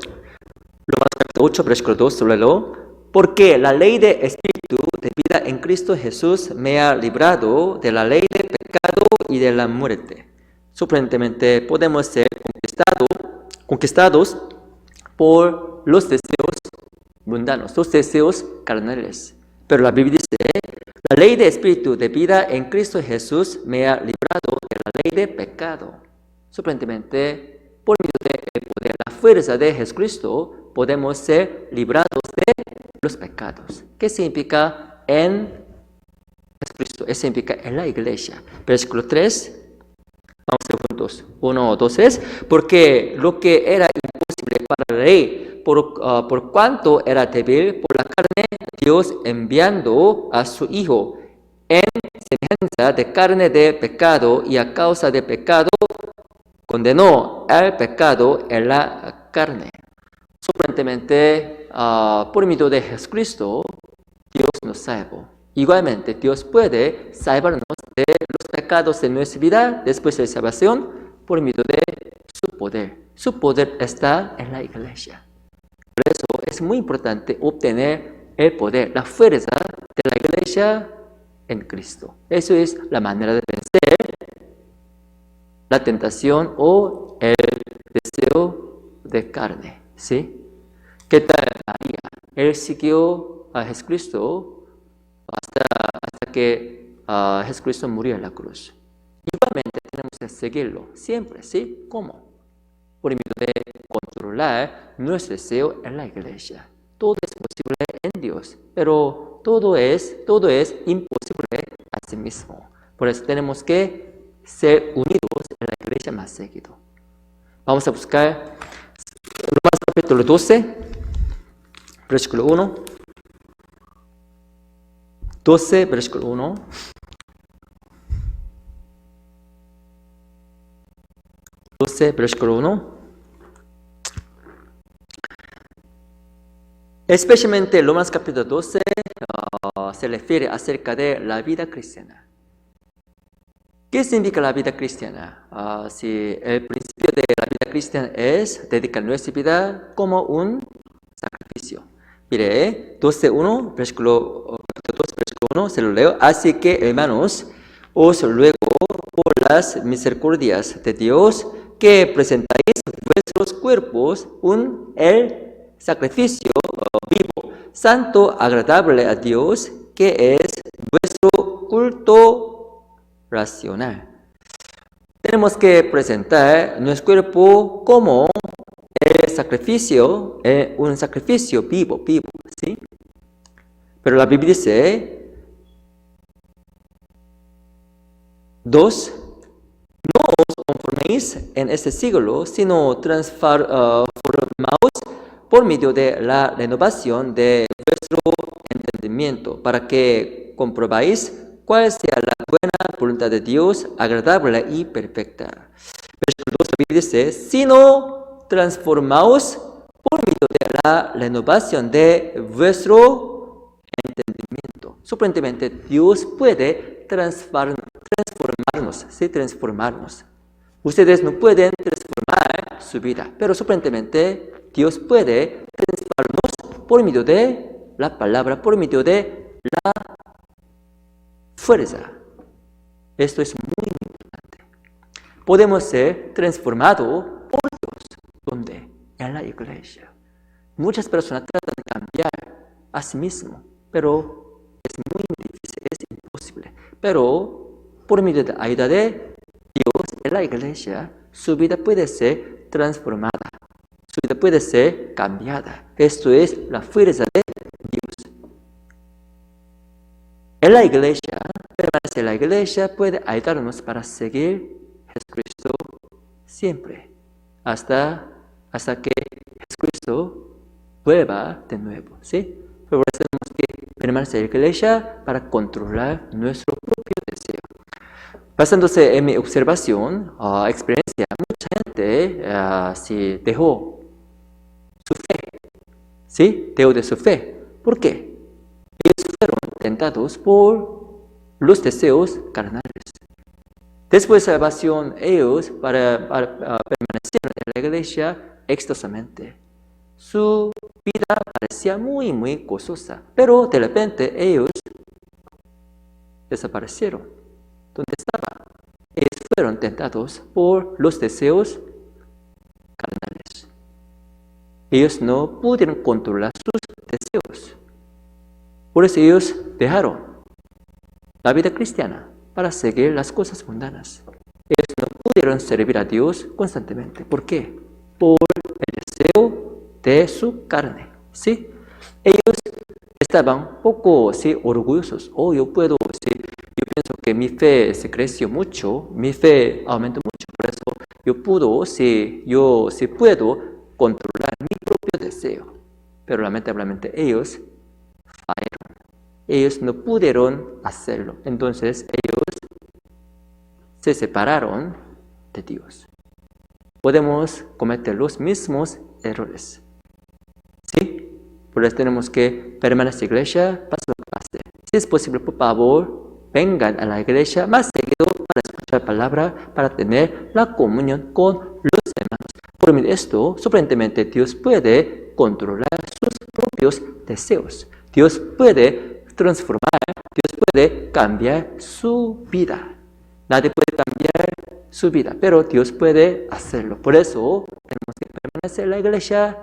capítulo 8, versículo 2, se lo leo. Porque la ley de espíritu de vida en Cristo Jesús me ha librado de la ley del pecado y de la muerte. Sorprendentemente podemos ser conquistados por los deseos mundanos, los deseos carnales. Pero la Biblia dice, la ley de espíritu de vida en Cristo Jesús me ha librado de la ley de pecado. Sorprendentemente, por medio del poder, la fuerza de Jesucristo, podemos ser librados de los pecados. ¿Qué significa en Jesucristo? Eso significa en la iglesia. Versículo 3. Vamos a ver juntos. 1, 2, 3. Porque lo que era imposible para la ley, por cuanto era débil por la carne, Dios enviando a su Hijo en semejanza de carne de pecado y a causa de pecado, condenó el pecado en la carne. Sorprendentemente, por medio de Jesucristo, Dios nos salvó. Igualmente, Dios puede salvarnos de los pecados de nuestra vida después de la salvación por medio de su poder. Su poder está en la iglesia. Por eso es muy importante obtener el poder, la fuerza de la iglesia en Cristo. Eso es la manera de vencer la tentación o el deseo de carne. ¿Sí? ¿Qué tal María? Él siguió a Jesucristo hasta que Jesucristo murió en la cruz. Igualmente tenemos que seguirlo siempre, ¿sí? ¿Cómo? Por medio de controlar nuestro deseo en la iglesia. Todo es posible en Dios, pero todo es imposible a sí mismo. Por eso tenemos que ser unidos en la iglesia más seguido. Vamos a buscar Romanos capítulo 12, versículo 1. 12, versículo 1. Versículo 1. Especialmente Romanos capítulo 12 se refiere acerca de la vida cristiana. ¿Qué significa la vida cristiana? Si el principio de la vida cristiana es dedicar nuestra vida como un sacrificio. Mire, 12.1, versículo 1, se lo leo. Así que, hermanos, os ruego por las misericordias de Dios que presentáis vuestros cuerpos el sacrificio vivo, santo, agradable a Dios, que es vuestro culto racional. Tenemos que presentar nuestro cuerpo como el sacrificio, un sacrificio vivo, ¿sí? Pero la Biblia dice, 2, no os conforméis en este siglo, sino transformaos por medio de la renovación de vuestro entendimiento, para que comprobáis cuál sea la buena voluntad de Dios, agradable y perfecta. Versículo 2 dice, sino transformaos por medio de la renovación de vuestro entendimiento. Sorprendentemente, Dios puede transformarnos, ¿sí? Transformarnos. Ustedes no pueden transformar su vida, pero sorprendentemente Dios puede transformarnos por medio de la palabra, por medio de la fuerza. Esto es muy importante. Podemos ser transformados por Dios. ¿Dónde? En la iglesia. Muchas personas tratan de cambiar a sí mismos, pero es muy difícil, es imposible. Pero por medio de la ayuda de Dios en la iglesia, su vida puede ser transformada. Su vida puede ser cambiada. Esto es la fuerza de Dios. En la iglesia, permanecer en la iglesia puede ayudarnos para seguir Jesucristo siempre, hasta que Jesucristo vuelva de nuevo, ¿sí? Pero por eso tenemos que permanecer en la iglesia para controlar nuestro propio deseo. Basándose en mi observación, experiencia, mucha gente sí, dejó su fe, ¿sí? Dejó de su fe. ¿Por qué? Ellos fueron tentados por los deseos carnales. Después de la salvación, ellos, para permanecer en la iglesia exitosamente, su vida parecía muy, muy gozosa. Pero de repente ellos desaparecieron. ¿Dónde estaban? Ellos fueron tentados por los deseos carnales. Ellos no pudieron controlar sus deseos. Por eso ellos dejaron la vida cristiana para seguir las cosas mundanas. Ellos no pudieron servir a Dios constantemente. ¿Por qué? Por el deseo de su carne. ¿Sí? Ellos estaban poco orgullosos. Yo pienso que mi fe se creció mucho, mi fe aumentó mucho. Por eso yo puedo controlar mi propio deseo. Pero lamentablemente ellos fallaron. Ellos no pudieron hacerlo. Entonces ellos se separaron de Dios. Podemos cometer los mismos errores. ¿Sí? Por eso tenemos que permanecer en la iglesia, si es posible, por favor, vengan a la iglesia más seguido para escuchar palabra, para tener la comunión con los hermanos. Por medio de esto, sorprendentemente, Dios puede controlar sus propios deseos. Dios puede transformar, Dios puede cambiar su vida. Nadie puede cambiar su vida, pero Dios puede hacerlo. Por eso tenemos que permanecer en la iglesia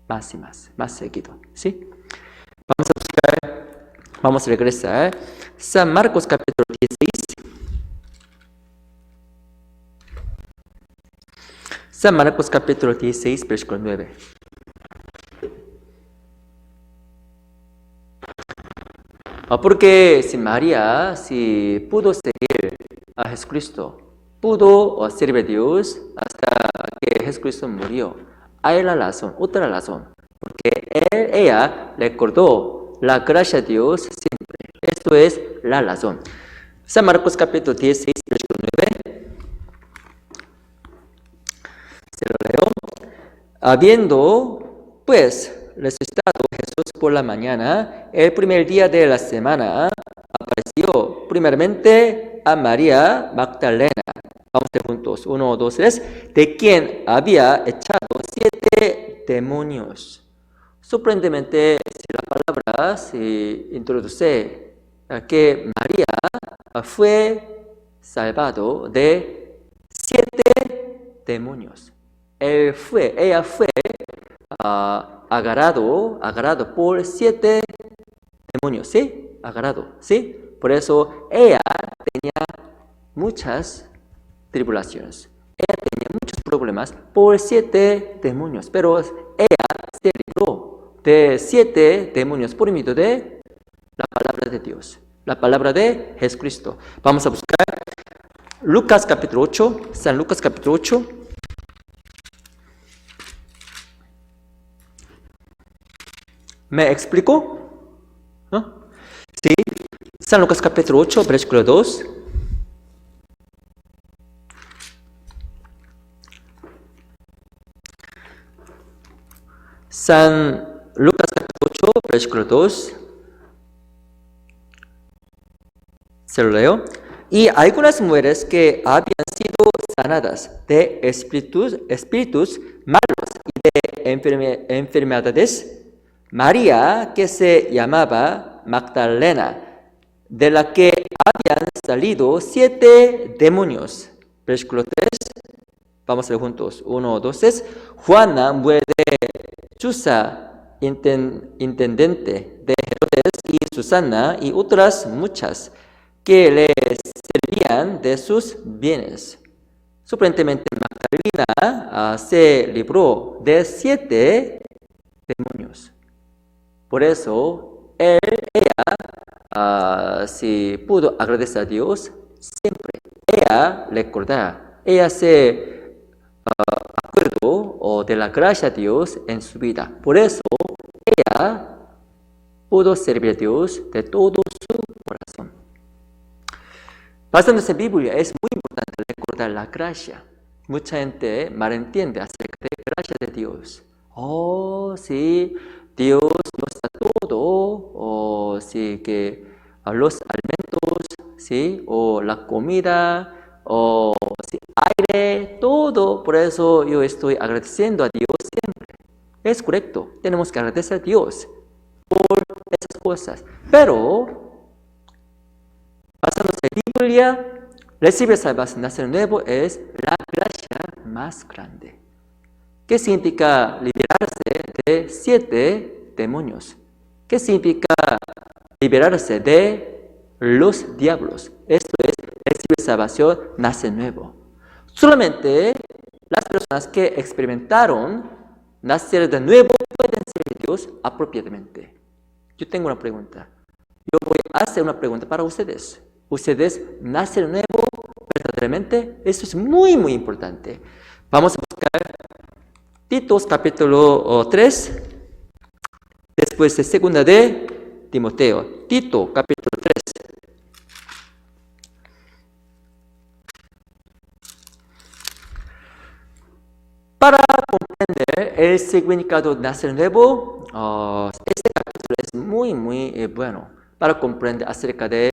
más y más seguido. ¿Sí? Vamos a regresar. San Marcos capítulo 16. San Marcos capítulo 16, versículo 9. Porque si María, si pudo seguir a Jesucristo, pudo servir a Dios hasta que Jesucristo murió, hay la razón, otra razón, porque ella recordó la gracia de Dios siempre. Esto es la razón. San Marcos capítulo 16, versículo 9. Se lo leo. Habiendo, pues, resucitado Jesús por la mañana, el primer día de la semana, apareció primeramente a María Magdalena. Vamos a ver juntos. 1, 2, 3. De quien había echado 7 demonios. Sorprendentemente, si la palabra se introduce que María fue salvado de 7 demonios. Ella fue agarrado por 7 demonios, ¿sí? Agarrado, ¿sí? Por eso ella tenía muchas tribulaciones. Ella tenía muchos problemas por 7 demonios, pero ella se libró de 7 demonios por medio de la palabra de Dios, la palabra de Jesucristo. Vamos a buscar Lucas capítulo 8, San Lucas capítulo 8. ¿Me explico? ¿No? Sí. San Lucas capítulo 8, versículo 2. San Lucas capítulo 8, versículo 2. Se lo leo. Y algunas mujeres que habían sido sanadas de espíritus malos y de enfermedades, María, que se llamaba Magdalena, de la que habían salido 7 demonios. Versículo 3. Vamos a ver juntos. 1, 2, 3. Juana, mujer de Chuza, intendente de Herodes, y Susana, y otras muchas, que les servían de sus bienes. Sorprendentemente, Magdalena se libró de 7 demonios. Por eso, ella, si pudo agradecer a Dios, siempre ella recordaba, ella se acuerdo de la gracia de Dios en su vida. Por eso, ella pudo servir a Dios de todo su corazón. Basándose en Biblia, es muy importante recordar la gracia. Mucha gente malentiende acerca de la gracia de Dios. Oh, sí, Dios nos da todo, sí, que los alimentos, sí, o la comida, o sí, aire, todo. Por eso yo estoy agradeciendo a Dios siempre. Es correcto, tenemos que agradecer a Dios por esas cosas. Pero basándose en Biblia, recibir salvación, nacer nuevo es la gracia más grande. ¿Qué significa liberarse de 7 demonios? ¿Qué significa liberarse de los diablos? Esto es recibir salvación, nacer nuevo. Solamente las personas que experimentaron nacer de nuevo pueden servir a Dios apropiadamente. Yo tengo una pregunta. Yo voy a hacer una pregunta para ustedes. ¿Ustedes nacen de nuevo verdaderamente? Eso es muy, muy importante. Vamos a buscar Tito capítulo 3, después de segunda de Timoteo. Tito capítulo 3. Para comprender el significado de nacer nuevo, este muy bueno para comprender acerca de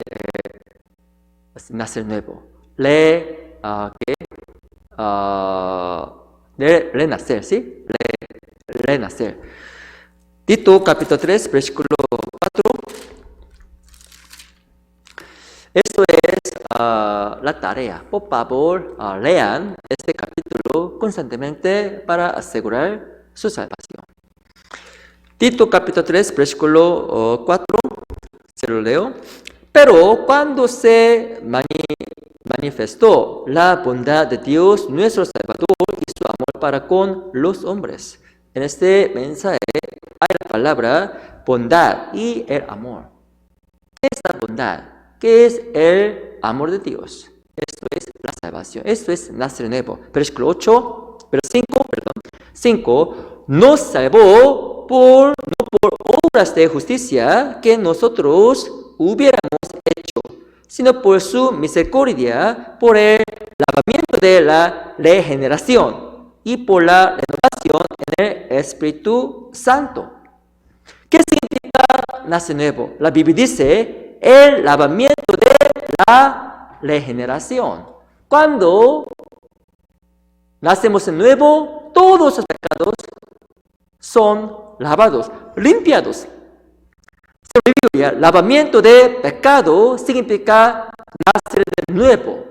nacer nuevo. Renacer, ¿sí? Renacer. Tito capítulo 3, versículo 4. Esto es la tarea. Por favor, lean este capítulo constantemente para asegurar su salvación. Tito capítulo 3, versículo 4. Se lo leo. Pero cuando se manifestó la bondad de Dios, nuestro Salvador, y su amor para con los hombres. En este mensaje hay la palabra bondad y el amor. ¿Qué es la bondad? ¿Qué es el amor de Dios? Esto es la salvación. Esto es nacer nuevo. Versículo 8, versículo 5. Nos salvó no por obras de justicia que nosotros hubiéramos hecho, sino por su misericordia, por el lavamiento de la regeneración y por la renovación en el Espíritu Santo. ¿Qué significa nacer nuevo? La Biblia dice el lavamiento de la regeneración. Cuando nacemos de nuevo, todos los pecados son lavados, limpiados. Lavamiento de pecado significa nacer de nuevo.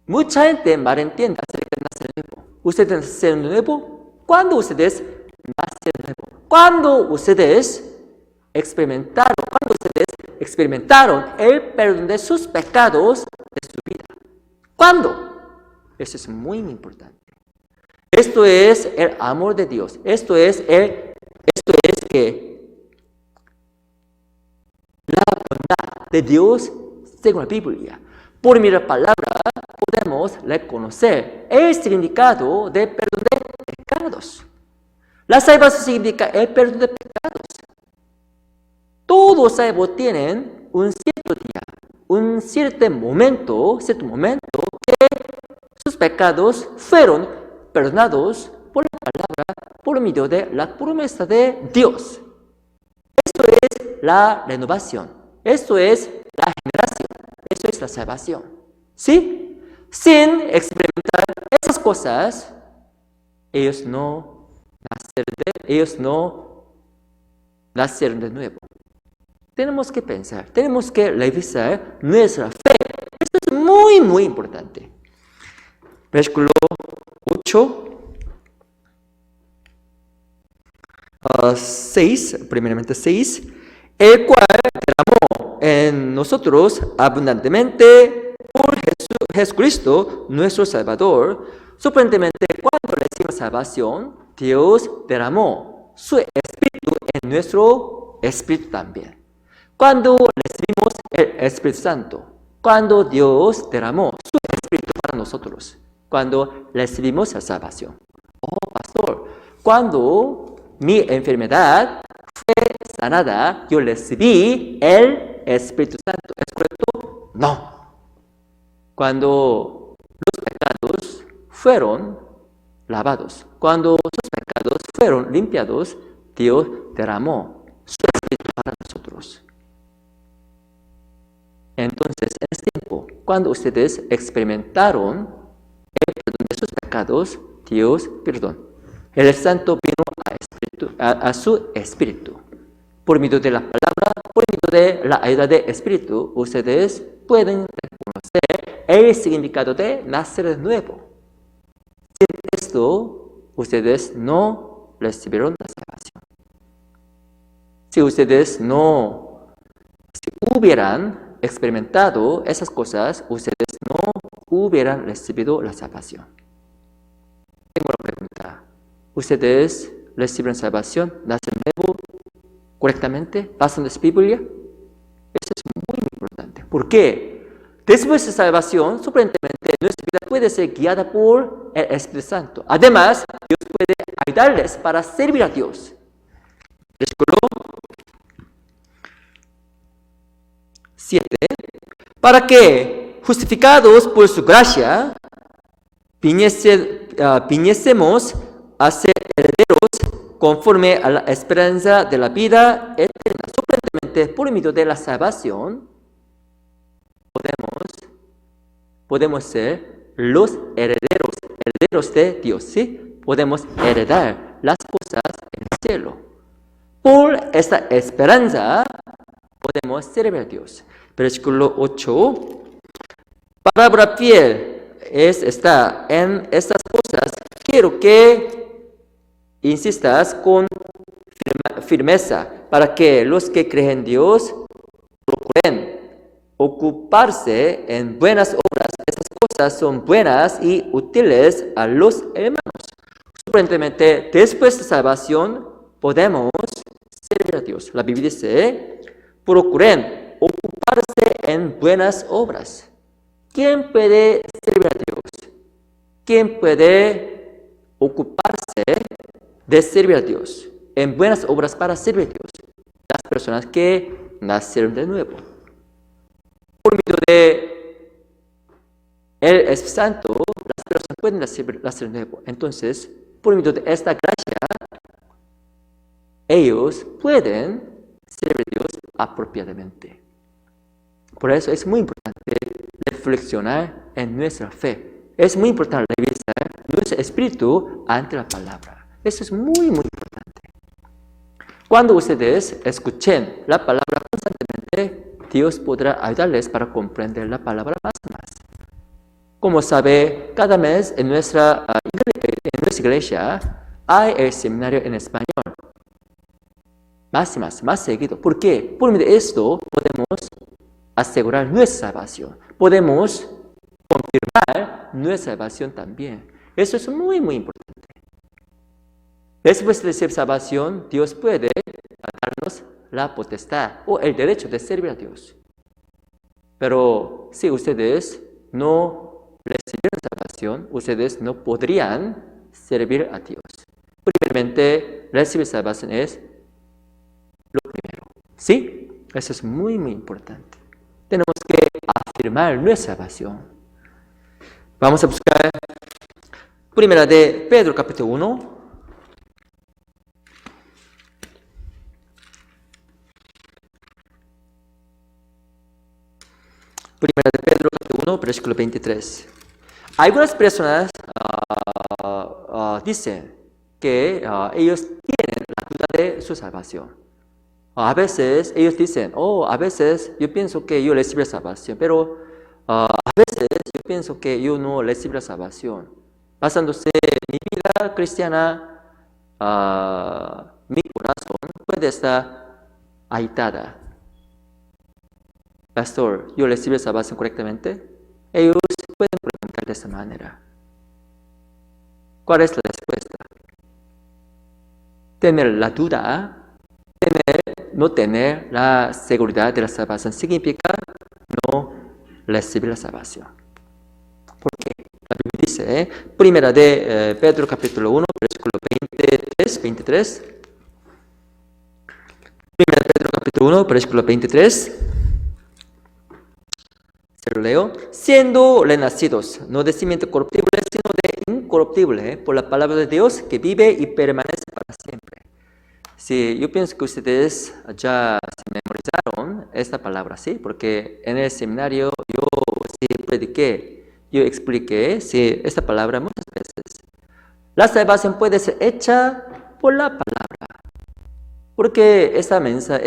Mucha gente malentiende acerca de nacer de nuevo. ¿Ustedes nacen de nuevo? ¿Cuándo ustedes nacen de nuevo? Cuando ustedes experimentaron el perdón de sus pecados de su vida. ¿Cuándo? Eso es muy importante. Esto es el amor de Dios. Esto es que la bondad de Dios según la Biblia. Por mi palabra podemos reconocer el significado de perdón de pecados. La salvación significa el perdón de pecados. Todos salvos tienen un cierto día, un cierto momento que sus pecados fueron perdonados por la palabra, por medio de la promesa de Dios. Esto es la renovación. Esto es la generación. Esto es la salvación. ¿Sí? Sin experimentar esas cosas, ellos no nacieron de nuevo. Tenemos que pensar, tenemos que revisar nuestra fe. Esto es muy, muy importante. Versículo 8. 6, primeramente 6, el cual derramó en nosotros abundantemente por Jesucristo, nuestro Salvador. Sorprendentemente, cuando recibimos salvación, Dios derramó su Espíritu en nuestro Espíritu también. Cuando recibimos el Espíritu Santo, cuando Dios derramó su Espíritu para nosotros, cuando recibimos la salvación. Oh, pastor, cuando mi enfermedad fue sanada, yo recibí el Espíritu Santo. ¿Es correcto? No. Cuando los pecados fueron lavados, cuando sus pecados fueron limpiados, Dios derramó su Espíritu para nosotros. Entonces, en este tiempo, cuando ustedes experimentaron el perdón de sus pecados, el Santo vino a su Espíritu. Por medio de la palabra, por medio de la ayuda del Espíritu, ustedes pueden reconocer el significado de nacer de nuevo. Sin esto, ustedes no recibieron la salvación. Si ustedes si hubieran experimentado esas cosas, ustedes no hubieran recibido la salvación. Tengo una pregunta. ¿Ustedes reciben salvación, nacen nuevo correctamente, basado en la Biblia? Eso es muy importante. ¿Por qué? Después de salvación, sorprendentemente, nuestra vida puede ser guiada por el Espíritu Santo. Además, Dios puede ayudarles para servir a Dios. Versículo 7. Para que, justificados por su gracia, viniésemos a ser herederos conforme a la esperanza de la vida eterna. Sorprendentemente, solamente por medio de la salvación podemos ser los herederos de Dios, ¿sí? Podemos heredar las cosas del cielo. Por esta esperanza podemos servir a Dios. Versículo 8. Palabra fiel está en estas cosas. Quiero que insistas con firmeza para que los que creen en Dios procuren ocuparse en buenas obras. Estas cosas son buenas y útiles a los hermanos. Sorprendentemente, después de salvación, podemos servir a Dios. La Biblia dice, procuren ocuparse en buenas obras. ¿Quién puede servir a Dios? ¿Quién puede ocuparse de servir a Dios? En buenas obras para servir a Dios. Las personas que nacieron de nuevo. Por medio de el Espíritu Santo, las personas pueden nacer de nuevo. Entonces, por medio de esta gracia, ellos pueden servir a Dios apropiadamente. Por eso es muy importante reflexionar en nuestra fe. Es muy importante revisar nuestro espíritu ante la palabra. Eso es muy, muy importante. Cuando ustedes escuchen la palabra constantemente, Dios podrá ayudarles para comprender la palabra más y más. Como sabe, cada mes en nuestra iglesia hay el seminario en español. Más y más seguido. ¿Por qué? Por medio de esto podemos asegurar nuestra salvación. Podemos confirmar nuestra salvación también. Eso es muy, muy importante. Después de recibir salvación, Dios puede darnos la potestad o el derecho de servir a Dios. Pero si ustedes no recibieron salvación, ustedes no podrían servir a Dios. Primeramente, recibir salvación es lo primero. ¿Sí? Eso es muy, muy importante. Tenemos que afirmar nuestra salvación. Vamos a buscar Primera de Pedro, capítulo 1. Primera de Pedro, capítulo 1, versículo 23. Algunas personas dicen que ellos tienen la duda de su salvación. A veces ellos dicen, a veces yo pienso que yo recibí la salvación, pero a veces yo pienso que yo no recibí la salvación. Basándose en mi vida cristiana, mi corazón puede estar agitada. Pastor, ¿yo recibí la salvación correctamente? Ellos pueden preguntar de esta manera. ¿Cuál es la respuesta? Tener la duda, no tener la seguridad de la salvación significa no recibir la salvación. ¿Por qué? La Biblia dice, Primera de Pedro capítulo 1, versículo 23. Primera de Pedro capítulo 1, versículo 23. Se lo leo. Siendo renacidos, no de simiente corruptible, sino de incorruptible, por la palabra de Dios que vive y permanece para siempre. Sí, yo pienso que ustedes ya se memorizaron esta palabra, ¿sí? Porque en el seminario yo expliqué esta palabra muchas veces. La salvación puede ser hecha por la palabra, porque este mensaje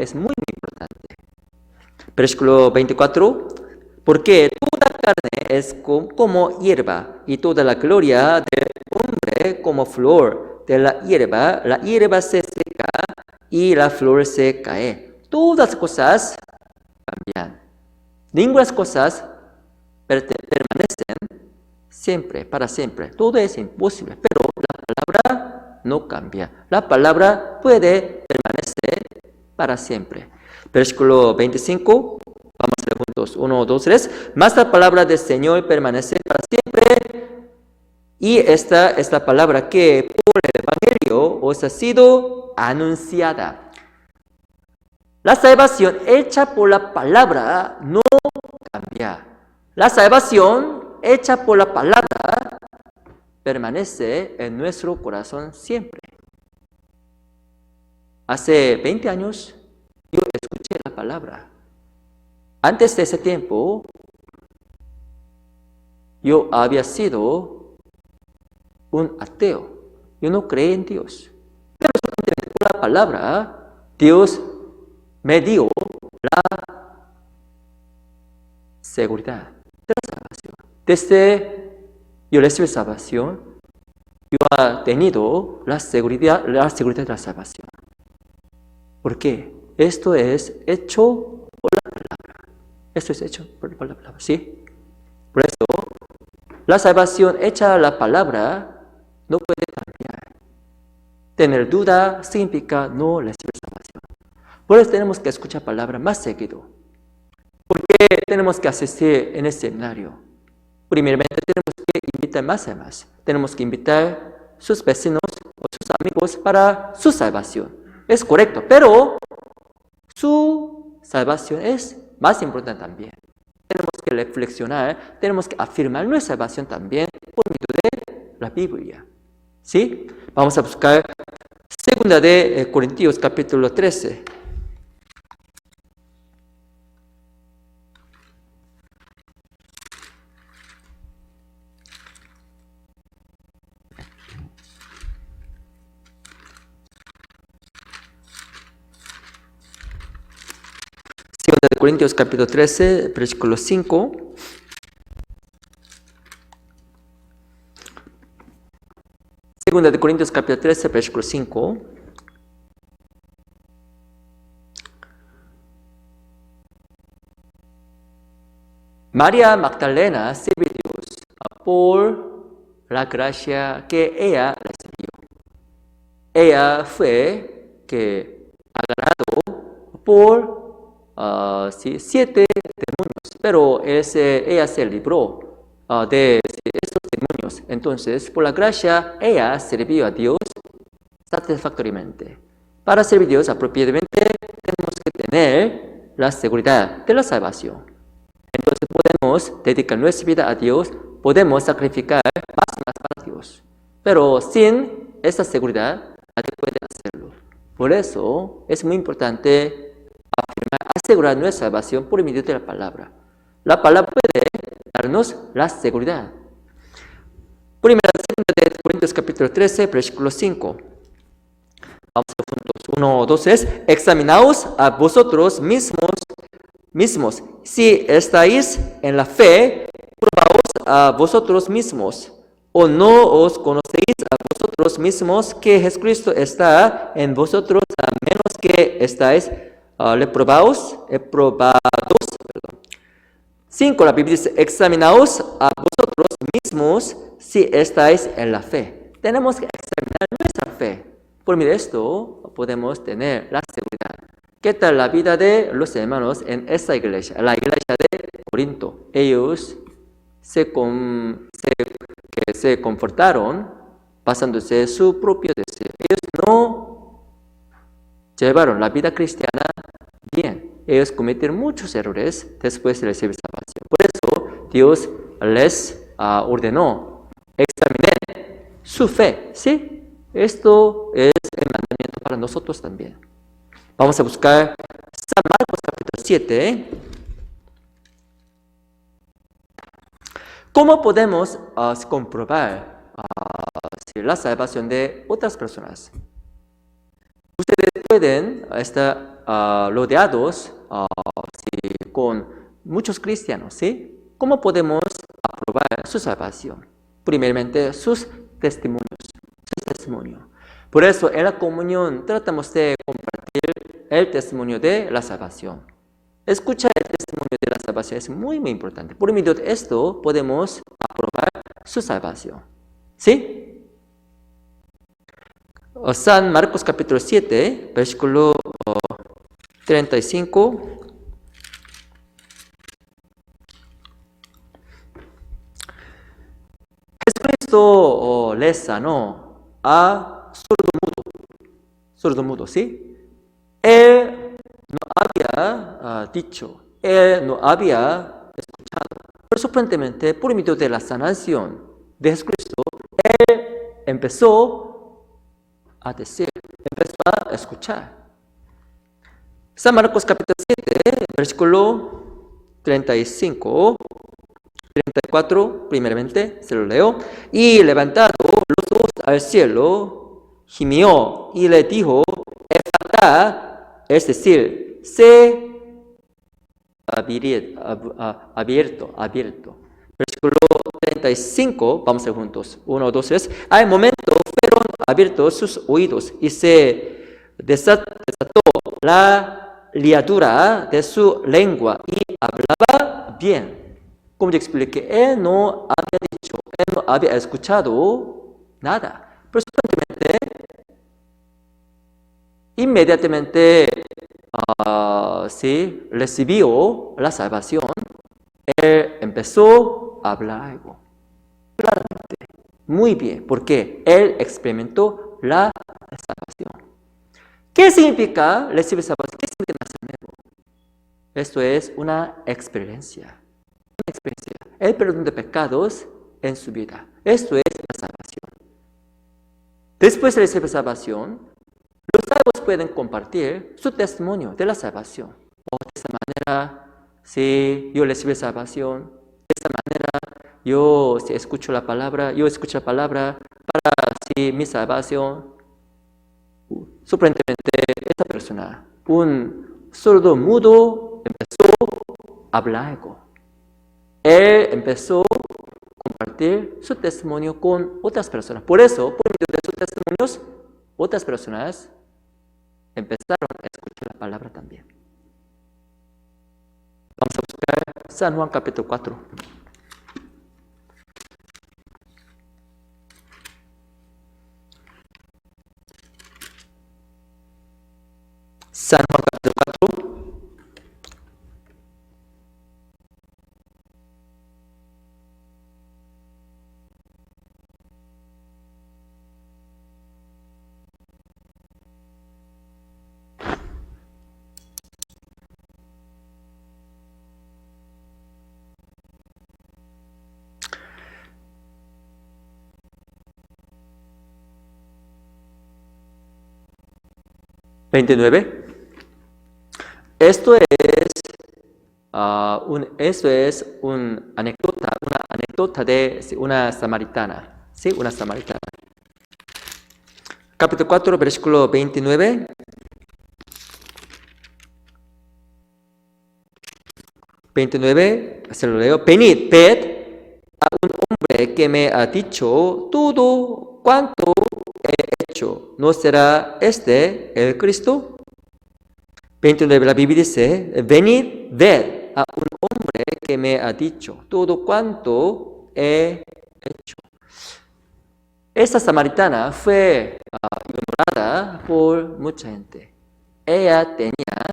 es muy, muy importante. Versículo 24. Porque toda carne es como hierba, y toda la gloria del hombre como flor de la hierba se seca y la flor se cae. Todas las cosas cambian. Ninguna cosas permanecen siempre, para siempre. Todo es imposible, pero la palabra no cambia. La palabra puede permanecer para siempre. Versículo 25. Vamos a leer juntos. 1, 2, 3. Mas la palabra del Señor permanece para siempre. Y esta es la palabra que por el Evangelio os ha sido anunciada. La salvación hecha por la palabra no cambia. La salvación hecha por la palabra permanece en nuestro corazón siempre. Hace 20 años yo escuché la palabra. Antes de ese tiempo, yo había sido un ateo. Yo no creía en Dios. Pero solamente por la palabra, Dios me dio la seguridad de la salvación. Desde yo recibí salvación, yo he tenido la seguridad de la salvación. ¿Por qué? Esto es hecho por la palabra. Esto es hecho por la palabra, ¿sí? Por eso, la salvación hecha a la palabra no puede cambiar. Tener duda significa no recibir salvación. Por eso tenemos que escuchar palabra más seguido. ¿Por qué tenemos que asistir en el seminario? Primeramente tenemos que invitar más y más. Tenemos que invitar a sus vecinos o sus amigos para su salvación. Es correcto, pero su salvación es más importante también. Tenemos que reflexionar, tenemos que afirmar nuestra salvación también por medio de la Biblia. ¿Sí? Vamos a buscar 2 de Corintios capítulo 13. De Corintios capítulo 13, versículo 5. Segunda de Corintios capítulo 13, versículo 5. María Magdalena sirve a Dios por la gracia que ella recibió. Ella fue agarrado por 7 demonios, pero ella se libró de estos demonios. Entonces, por la gracia, ella sirvió a Dios satisfactoriamente. Para servir a Dios apropiadamente, tenemos que tener la seguridad de la salvación. Entonces, podemos dedicar nuestra vida a Dios, podemos sacrificar más y más para Dios. Pero sin esa seguridad, nadie puede hacerlo. Por eso, es muy importante asegurar nuestra salvación por medio de la palabra. La palabra puede darnos la seguridad. Primera de Corintios capítulo 13, versículo 5. Vamos juntos. 1, 2, 3. Examinaos a vosotros mismos. Si estáis en la fe, probaos a vosotros mismos. ¿O no os conocéis a vosotros mismos que Jesucristo está en vosotros, a menos que estáis reprobados? 5. La Biblia dice, examinaos a vosotros mismos si estáis en la fe. Tenemos que examinar nuestra fe. Por medio de esto podemos tener la seguridad. ¿Qué tal la vida de los hermanos en esta iglesia? La iglesia de Corinto. Ellos se confortaron basándose en su propio deseo. Ellos no llevaron la vida cristiana bien. Ellos cometieron muchos errores después de recibir salvación. Por eso Dios les ordenó examinar su fe. ¿Sí? Esto es el mandamiento para nosotros también. Vamos a buscar San Marcos capítulo 7. ¿Cómo podemos comprobar la salvación de otras personas? Ustedes pueden estar rodeados con muchos cristianos, ¿sí? ¿Cómo podemos aprobar su salvación? Primeramente, sus testimonios. Por eso, en la comunión tratamos de compartir el testimonio de la salvación. Escuchar el testimonio de la salvación es muy, muy importante. Por medio de esto, podemos aprobar su salvación. ¿Sí? San Marcos capítulo 7, versículo 35. Jesucristo les sanó a sordo mudo, ¿sí? Él no había dicho, él no había escuchado. Pero sorprendentemente, por medio de la sanación de Jesucristo, él empezó a decir, empezó a escuchar. San Marcos capítulo 7, versículo 35, 34, primeramente, se lo leo. Y levantado los ojos al cielo, gimió y le dijo, Efata, es decir, sé abierto. Versículo 35, vamos a ver juntos. 1, 2, 3. Al momento fueron abiertos sus oídos y se desató la ligadura de su lengua y hablaba bien. Como te expliqué, él no había dicho, él no había escuchado nada. Pero inmediatamente sí, recibió la salvación. Él empezó a hablar algo claramente, muy bien, porque él experimentó la salvación. ¿Qué significa recibir salvación? ¿Qué significa nacer nuevo? Esto es una experiencia. El perdón de pecados en su vida. Esto es la salvación. Después de recibir salvación, los salvos pueden compartir su testimonio de la salvación. De esta manera, si yo recibí salvación, de esta manera yo escucho la palabra para si mi salvación. Sorprendentemente, esta persona, un sordo mudo, empezó a hablar algo. Él empezó a compartir su testimonio con otras personas. Por eso, por medio de sus testimonios, otras personas empezaron a escuchar la palabra también. Vamos a buscar San Juan capítulo 4. San Juan capítulo 4. ¿29? Esto es una anécdota de una samaritana. ¿Sí? Una samaritana. Capítulo 4, versículo 29. Se lo leo. Venid, ved a un hombre que me ha dicho todo cuanto he hecho. ¿No será este el Cristo? 29, la Biblia dice, venid, ved a un hombre que me ha dicho todo cuanto he hecho. Esta samaritana fue ignorada por mucha gente. Ella tenía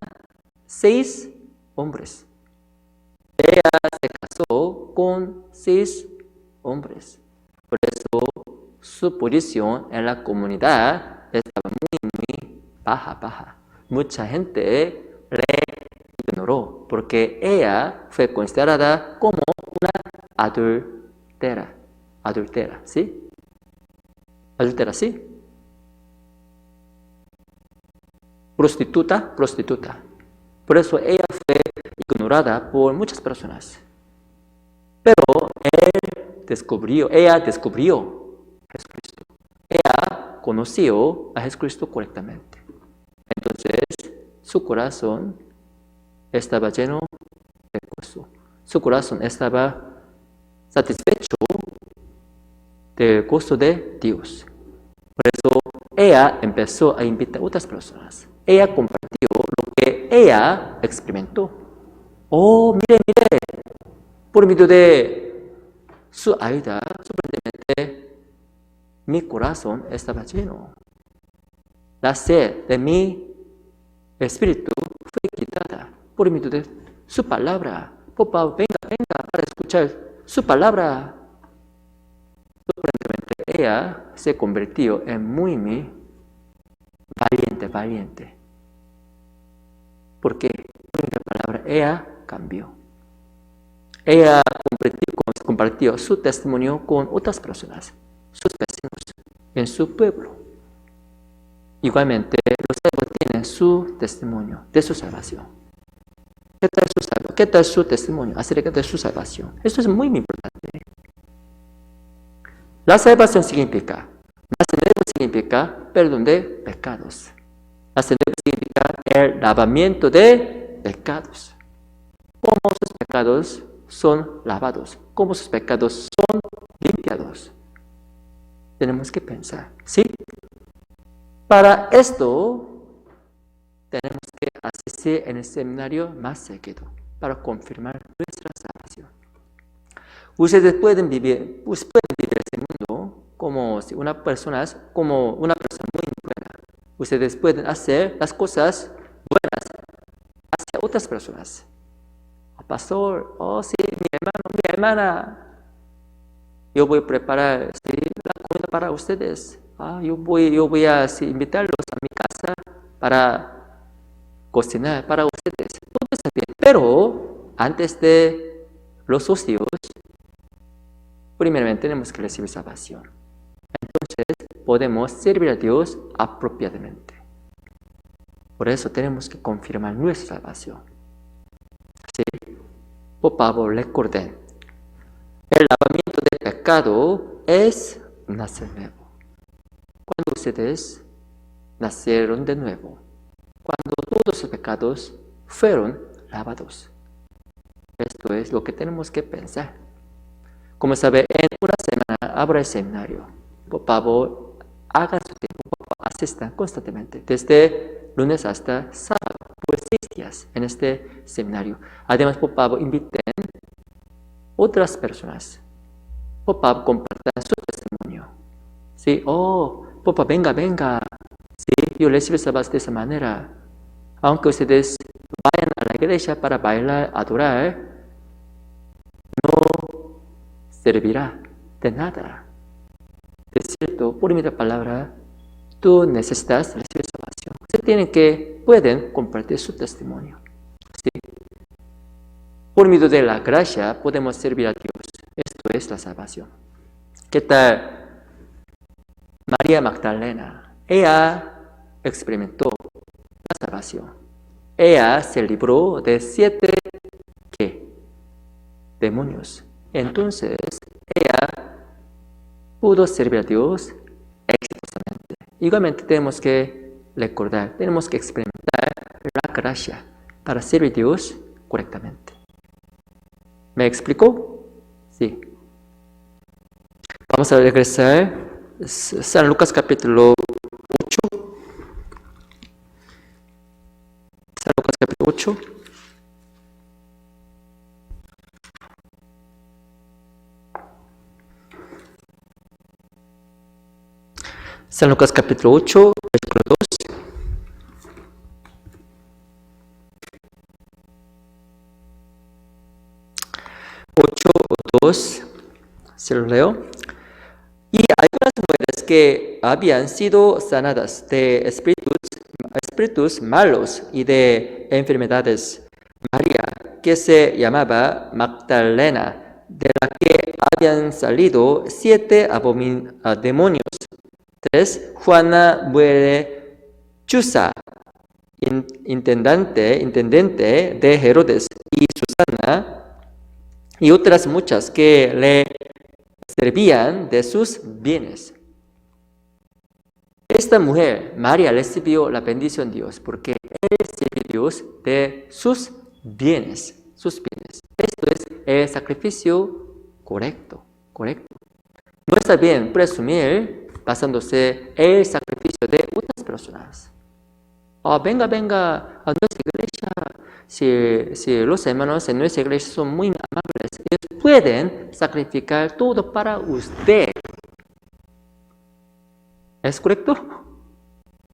6 hombres. Ella se casó con 6 hombres. Por eso su posición en la comunidad estaba muy baja. Mucha gente le ignoró porque ella fue considerada como una adúltera, ¿sí? Adúltera, ¿sí? Prostituta. Por eso ella fue ignorada por muchas personas. Pero ella descubrió a Jesucristo. Ella conoció a Jesucristo correctamente. Entonces, su corazón estaba lleno de gozo. Su corazón estaba satisfecho del gozo de Dios. Por eso, ella empezó a invitar a otras personas. Ella compartió lo que ella experimentó. Oh, mire, por medio de su ayuda, sorprendentemente, mi corazón estaba lleno. La sed de mi espíritu fue quitada por medio de su palabra. Por favor, venga para escuchar su palabra. Sorprendentemente, ella se convirtió en muy valiente. ¿Por qué? Por medio de la palabra, ella cambió. Ella compartió su testimonio con otras personas, sus vecinos, en su pueblo. Igualmente, los salvos tienen su testimonio de su salvación. ¿Qué tal su testimonio acerca de su salvación? Esto es muy importante. La salvación significa, nacer nuevo significa perdón de pecados. Nacer nuevo significa el lavamiento de pecados. Cómo sus pecados son lavados, cómo sus pecados son limpiados. Tenemos que pensar, ¿sí? Para esto, tenemos que asistir en el seminario más seguido para confirmar nuestra salvación. Ustedes pueden vivir este mundo como una persona muy buena. Ustedes pueden hacer las cosas buenas hacia otras personas. Pastor, sí, mi hermano, mi hermana, yo voy a preparar la comida para ustedes. Yo voy a invitarlos a mi casa para cocinar para ustedes. Todo está bien. Pero antes de los socios, primeramente tenemos que recibir salvación. Entonces podemos servir a Dios apropiadamente. Por eso tenemos que confirmar nuestra salvación. ¿Sí? Por favor, recuerden, el lavamiento de pecado es nacer nuevo. Cuando ustedes nacieron de nuevo, cuando todos sus pecados fueron lavados. Esto es lo que tenemos que pensar. Como sabe, en una semana habrá el seminario. Por favor, hagan su tiempo, por favor, asistan constantemente, desde lunes hasta sábado, por 6 días en este seminario. Además, por favor, inviten otras personas. Por favor, compartan su testimonio. ¿Sí? Por favor, venga. ¿Sí? Yo recibo salvación de esa manera. Aunque ustedes vayan a la iglesia para bailar, adorar, no servirá de nada. De cierto, por mi palabra, tú necesitas recibir salvación. Ustedes pueden compartir su testimonio. ¿Sí? Por medio de la gracia podemos servir a Dios. Esto es la salvación. ¿Qué tal María Magdalena? Ella experimentó la salvación. Ella se libró de 7 demonios. Entonces, ella pudo servir a Dios exitosamente. Igualmente tenemos que recordar, tenemos que experimentar la gracia para servir a Dios correctamente. ¿Me explicó? Sí. Vamos a regresar a San Lucas capítulo 8. San Lucas capítulo 8. San Lucas capítulo 8, versículo 2. Se lo leo. Y algunas mujeres que habían sido sanadas de espíritus malos y de enfermedades, María, que se llamaba Magdalena, de la que habían salido 7 demonios. 3. Juana muere Chuza, intendente de Herodes, y Susana, y otras muchas que le servían de sus bienes. Esta mujer, María, recibió la bendición de Dios porque él sirvió a Dios de sus bienes. Esto es el sacrificio correcto. No está bien presumir basándose en el sacrificio de otras personas. Venga a nuestra iglesia. Si los hermanos en nuestra iglesia son muy amables, ellos pueden sacrificar todo para usted. ¿Es correcto?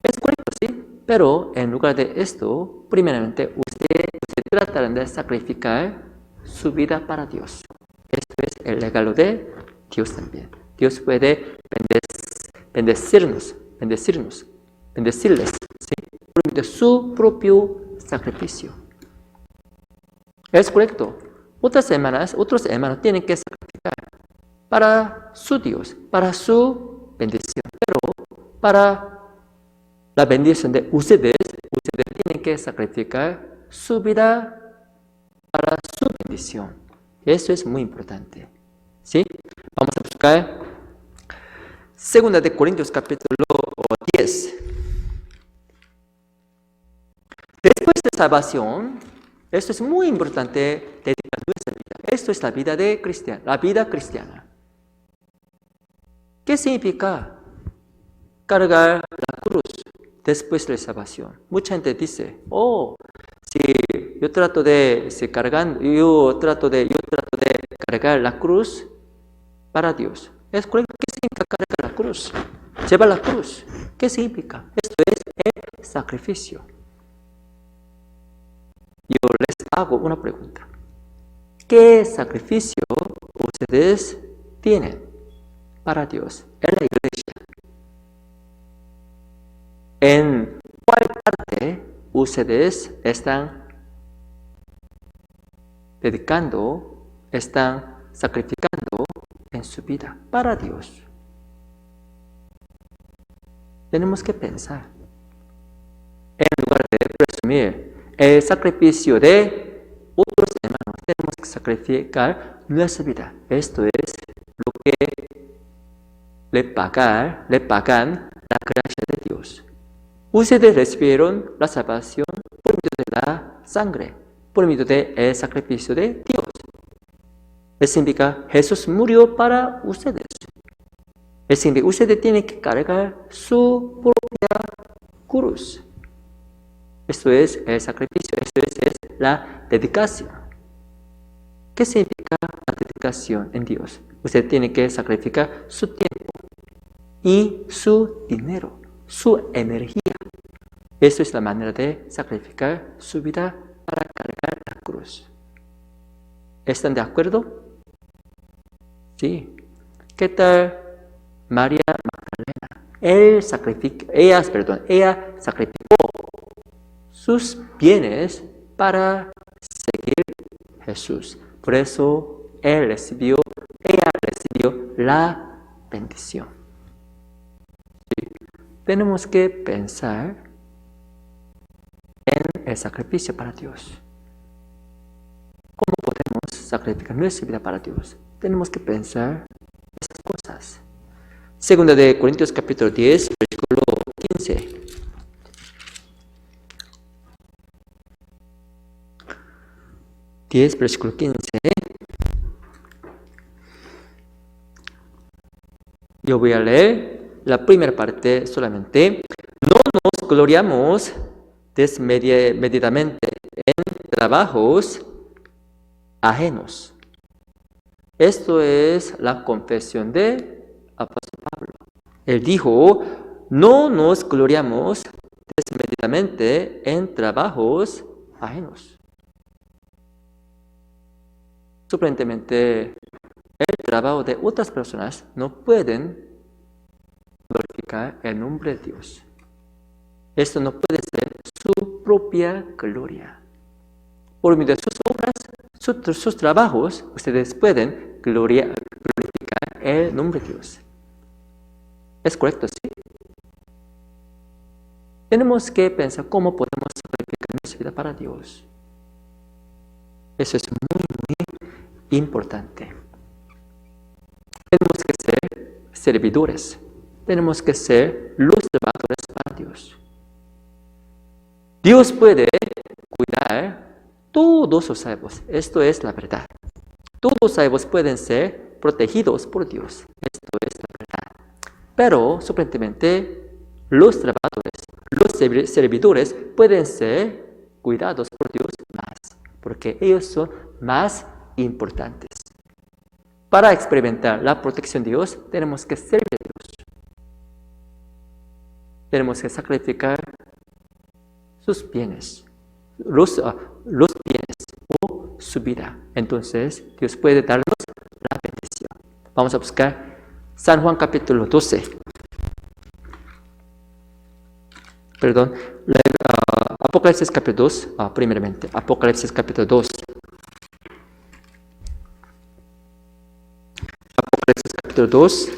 Es correcto, sí. Pero en lugar de esto, primeramente usted tratará de sacrificar su vida para Dios. Esto es el regalo de Dios también. Dios puede bendecirles, ¿sí? Por medio de su propio sacrificio. Es correcto. Otros hermanos tienen que sacrificar para su Dios, para su bendición. Pero para la bendición de ustedes que sacrificar su vida para su bendición. Eso es muy importante. ¿Sí? Vamos a buscar 2 de Corintios capítulo 10. Después de salvación, esto es muy importante dedicar nuestra vida. Esto es la vida de cristiano, la vida cristiana. ¿Qué significa cargar la cruz después de la salvación? Mucha gente dice, si yo trato de cargar la cruz para Dios. ¿Es correcto? ¿Qué significa cargar la cruz? Llevar la cruz. ¿Qué significa? Esto es el sacrificio. Yo les hago una pregunta. ¿Qué sacrificio ustedes tienen para Dios en la iglesia? ¿En cuál parte ustedes están dedicando, están sacrificando en su vida para Dios? Tenemos que pensar. En lugar de presumir el sacrificio de otros hermanos, tenemos que sacrificar nuestra vida. Esto es lo que le pagan la gracia de Dios. Ustedes recibieron la salvación por medio de la sangre, por medio del sacrificio de Dios. Eso significa Jesús murió para ustedes. Eso significa ustedes tienen que cargar su propia cruz. Esto es el sacrificio, esto es la dedicación. ¿Qué significa la dedicación en Dios? Usted tiene que sacrificar su tiempo y su dinero, su energía. Esa es la manera de sacrificar su vida para cargar la cruz. ¿Están de acuerdo? Sí. ¿Qué tal María Magdalena? Ella sacrificó sus bienes para seguir a Jesús. Por eso ella recibió la bendición. ¿Sí? Tenemos que pensar en el sacrificio para Dios. ¿Cómo podemos sacrificar nuestra vida para Dios? Tenemos que pensar esas cosas. 2 de Corintios capítulo 10, versículo 15. Versículo 15. Yo voy a leer la primera parte solamente. No nos gloriamos desmedidamente en trabajos ajenos. Esto es la confesión de apóstol Pablo. Él dijo, no nos gloriamos desmedidamente en trabajos ajenos. Sorprendentemente, el trabajo de otras personas no pueden glorificar el nombre de Dios. Esto no puede ser su propia gloria. Por medio de sus obras, sus trabajos, ustedes pueden glorificar el nombre de Dios. ¿Es correcto? Sí. Tenemos que pensar cómo podemos sacrificar nuestra vida para Dios. Eso es muy, muy importante. Tenemos que ser servidores. Tenemos que ser los trabajadores para Dios. Dios puede cuidar todos los salvos. Esto es la verdad. Todos los salvos pueden ser protegidos por Dios. Esto es la verdad. Pero, sorprendentemente, los trabajadores, los servidores pueden ser cuidados por Dios más, porque ellos son más importantes. Para experimentar la protección de Dios, tenemos que servir a Dios. Tenemos que sacrificar sus bienes, los bienes o su vida. Entonces, Dios puede darnos la bendición. Vamos a buscar San Juan capítulo 12. Perdón, Apocalipsis capítulo 2, primeramente. Apocalipsis capítulo 2. Apocalipsis capítulo 2.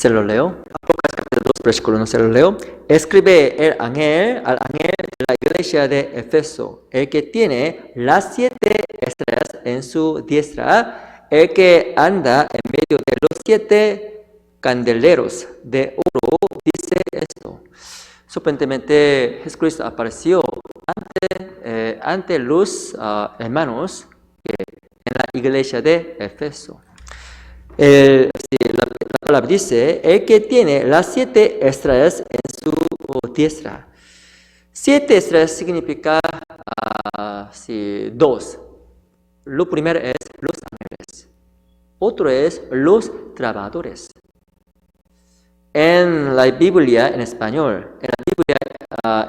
Se lo leo. Apocalipsis capítulo 2, versículo 1, se lo leo. Escribe el ángel al ángel de la iglesia de Éfeso, el que tiene las 7 estrellas en su diestra, el que anda en medio de los 7 candeleros de oro, dice esto. Sorprendentemente, Jesucristo apareció ante los hermanos en la iglesia de Éfeso. La palabra dice, el que tiene las 7 estrellas en su diestra. 7 estrellas significa 2. Lo primero es los ángeles. Otro es los trabajadores. En la Biblia en español, en la Biblia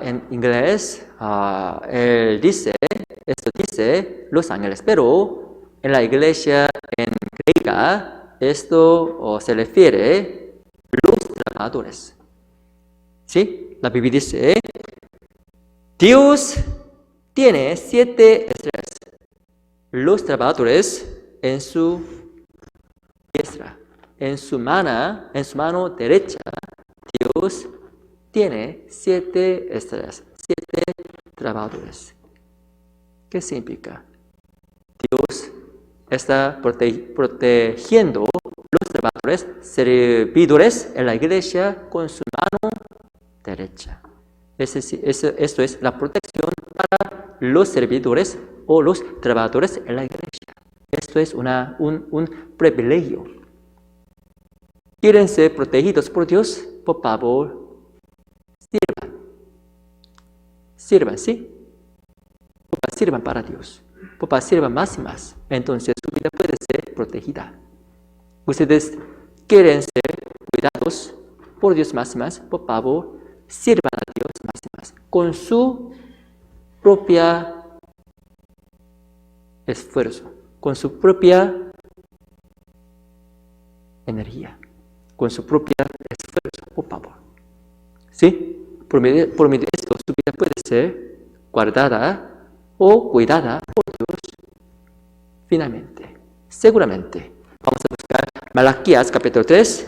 en inglés, él dice los ángeles, pero en la iglesia en griega, esto se refiere a los trabajadores. ¿Sí? La Biblia dice, Dios tiene 7 estrellas, los trabajadores en su diestra, en su mano derecha, Dios tiene 7 estrellas, 7 trabajadores. ¿Qué significa? Dios está protegiendo los trabajadores, servidores en la iglesia con su mano derecha. Esto es la protección para los servidores o los trabajadores en la iglesia. Esto es un privilegio. ¿Quieren ser protegidos por Dios? Por favor, sirvan, ¿sí? Sirvan para Dios. Por favor, sirvan más y más. Entonces su vida puede ser protegida. Ustedes quieren ser cuidados por Dios más y más. Por favor, sirvan a Dios más y más. Con su propia esfuerzo. Con su propia energía. Con su propia esfuerzo. Por favor. ¿Sí? Por medio de esto, su vida puede ser guardada o cuidada por Dios. Finalmente, seguramente, vamos a buscar Malaquías capítulo 3.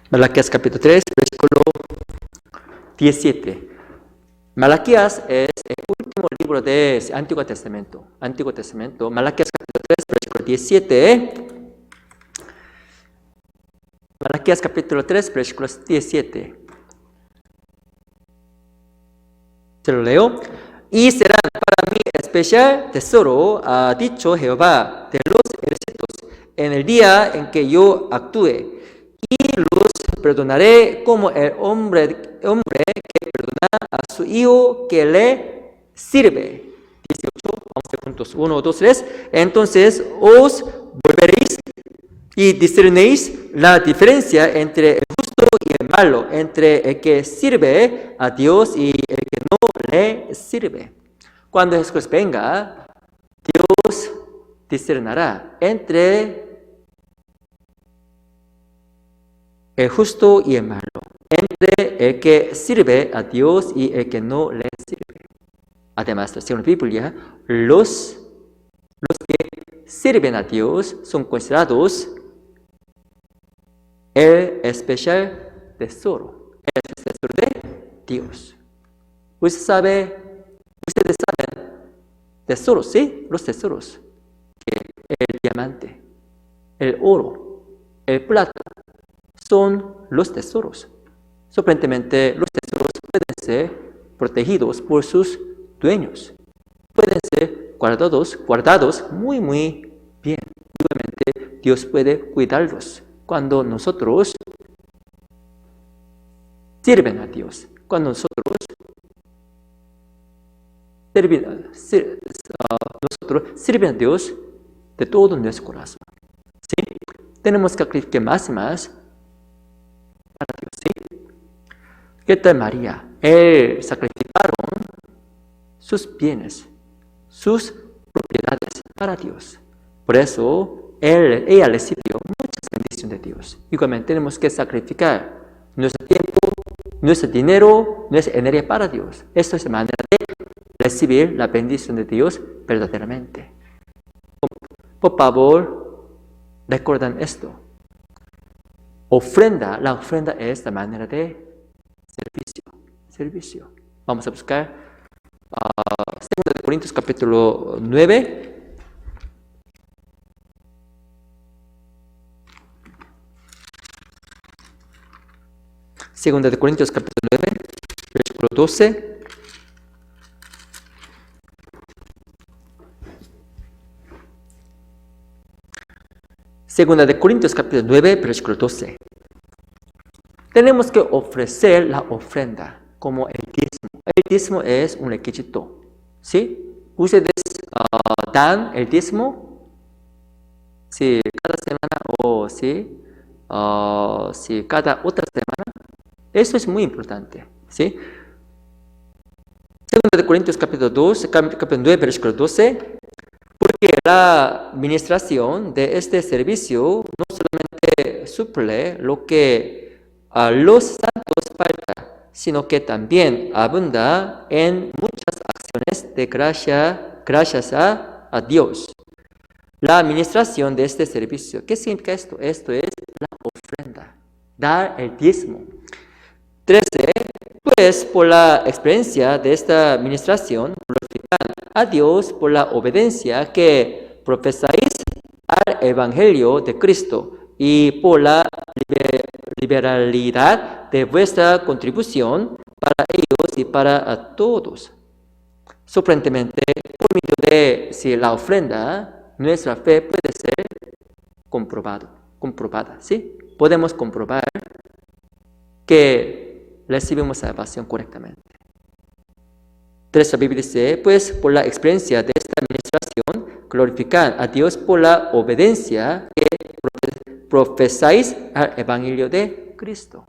Malaquías capítulo 3, versículo 17. Malaquías es el último libro del Antiguo Testamento. Malaquías capítulo 3, versículo 17. Malaquías capítulo 3, versículo 17. Se lo leo. Y serán para mí especial tesoro, ha dicho Jehová de los ejércitos, en el día en que yo actúe. Y los perdonaré como el hombre que perdona a su hijo que le sirve. 18, vamos a ver juntos. 1, 2, 3. Entonces os volveréis y discernéis la diferencia entre el justo y el malo, entre el que sirve a Dios y el que no le sirve. Cuando Jesús venga, Dios discernirá entre el justo y el malo, entre el que sirve a Dios y el que no le sirve. Además, según la Biblia, los que sirven a Dios son considerados el especial tesoro de Dios. Ustedes saben tesoros, ¿sí? Los tesoros, que el diamante, el oro, el plata, son los tesoros. Sorprendentemente, los tesoros pueden ser protegidos por sus dueños. Pueden ser guardados muy, muy bien. Igualmente, Dios puede cuidarlos cuando nosotros sirven a Dios. Cuando nosotros sirven a Dios de todo nuestro corazón. ¿Sí? Tenemos que sacrificar más y más para Dios. ¿Sí? ¿Qué tal María? Él sacrificaron sus bienes, sus propiedades para Dios. Por eso, ella recibió muchas bendiciones de Dios. Igualmente tenemos que sacrificar nuestro tiempo, nuestro dinero, nuestra energía para Dios. Esto es la manera de recibir la bendición de Dios verdaderamente. Por favor, recuerden esto. La ofrenda es la manera de servicio. Vamos a buscar 2 Corintios capítulo 9. Segunda de Corintios capítulo 9, versículo 12. Segunda de Corintios capítulo 9, versículo 12. Tenemos que ofrecer la ofrenda como el diezmo. El diezmo es un requisito. ¿Sí? ¿Ustedes dan el diezmo? Sí, cada semana o sí, cada otra semana. Eso es muy importante. ¿Sí? Segunda de Corintios capítulo 9, versículo 12. Porque la administración de este servicio no solamente suple lo que a los santos falta, sino que también abunda en muchas acciones de gracias a Dios. La administración de este servicio, ¿qué significa esto? Esto es la ofrenda, dar el diezmo. 13. Pues por la experiencia de esta administración, glorifican a Dios por la obediencia que profesáis al Evangelio de Cristo y por la liberalidad de vuestra contribución para ellos y para todos. Sorprendentemente, por medio de la ofrenda, nuestra fe puede ser comprobada, ¿sí? Podemos comprobar que recibimos salvación correctamente. 3. La Biblia dice, pues por la experiencia de esta administración, glorifican a Dios por la obediencia que profesáis al Evangelio de Cristo.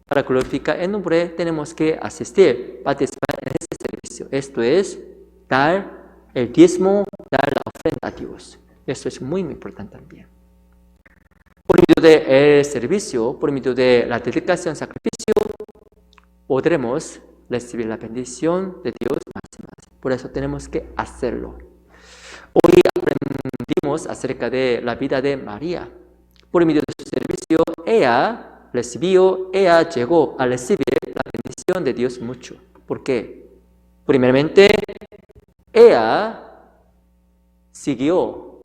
Para glorificar el nombre tenemos que asistir, participar en este servicio. Esto es dar el diezmo, dar la ofrenda a Dios. Esto es muy importante también. Por medio del servicio, por medio de la dedicación, sacrificio, podremos recibir la bendición de Dios más y más. Por eso tenemos que hacerlo. Hoy aprendimos acerca de la vida de María. Por medio de su servicio, ella llegó a recibir la bendición de Dios mucho. ¿Por qué? Primeramente, ella siguió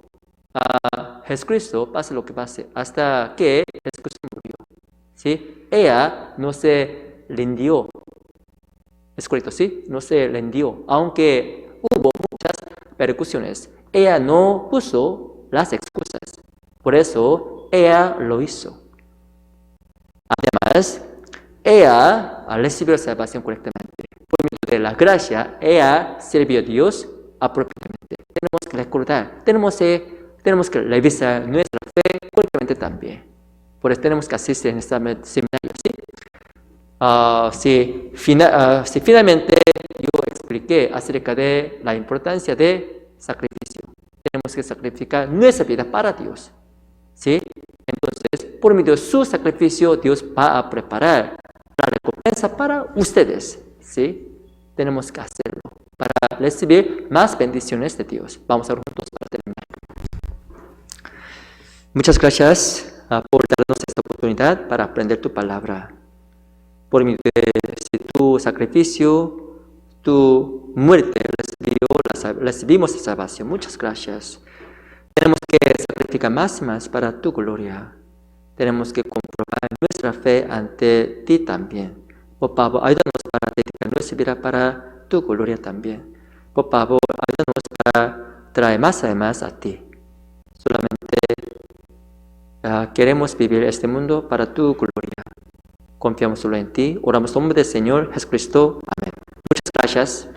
a Jesucristo, pase lo que pase, hasta que Jesucristo murió. ¿Sí? Ella no se rindió. Es correcto, ¿sí? No se rindió. Aunque hubo muchas persecuciones, ella no puso las excusas. Por eso, ella lo hizo. Además, ella recibió la salvación correctamente. Por medio de la gracia, ella sirvió a Dios apropiadamente. Tenemos que recordar, tenemos que revisar nuestra fe correctamente también. Por eso tenemos que asistir en este seminario, ¿sí? Si finalmente yo expliqué acerca de la importancia de sacrificio, tenemos que sacrificar nuestra vida para Dios, ¿sí? Entonces, por medio de su sacrificio, Dios va a preparar la recompensa para ustedes, ¿sí? Tenemos que hacerlo para recibir más bendiciones de Dios. Vamos a ver juntos para terminar. Muchas gracias por darnos esta oportunidad para aprender tu palabra. Por medio de tu sacrificio, tu muerte, recibimos la salvación. Muchas gracias. Tenemos que sacrificar más y más para tu gloria. Tenemos que comprobar nuestra fe ante ti también. Por favor, ayúdanos para dedicar nuestra vida para tu gloria también. Por favor, ayúdanos para traer más y más a ti. Solamente queremos vivir este mundo para tu gloria. Confiamos solo en ti. Oramos en nombre del Señor Jesucristo. Amén. Muchas gracias.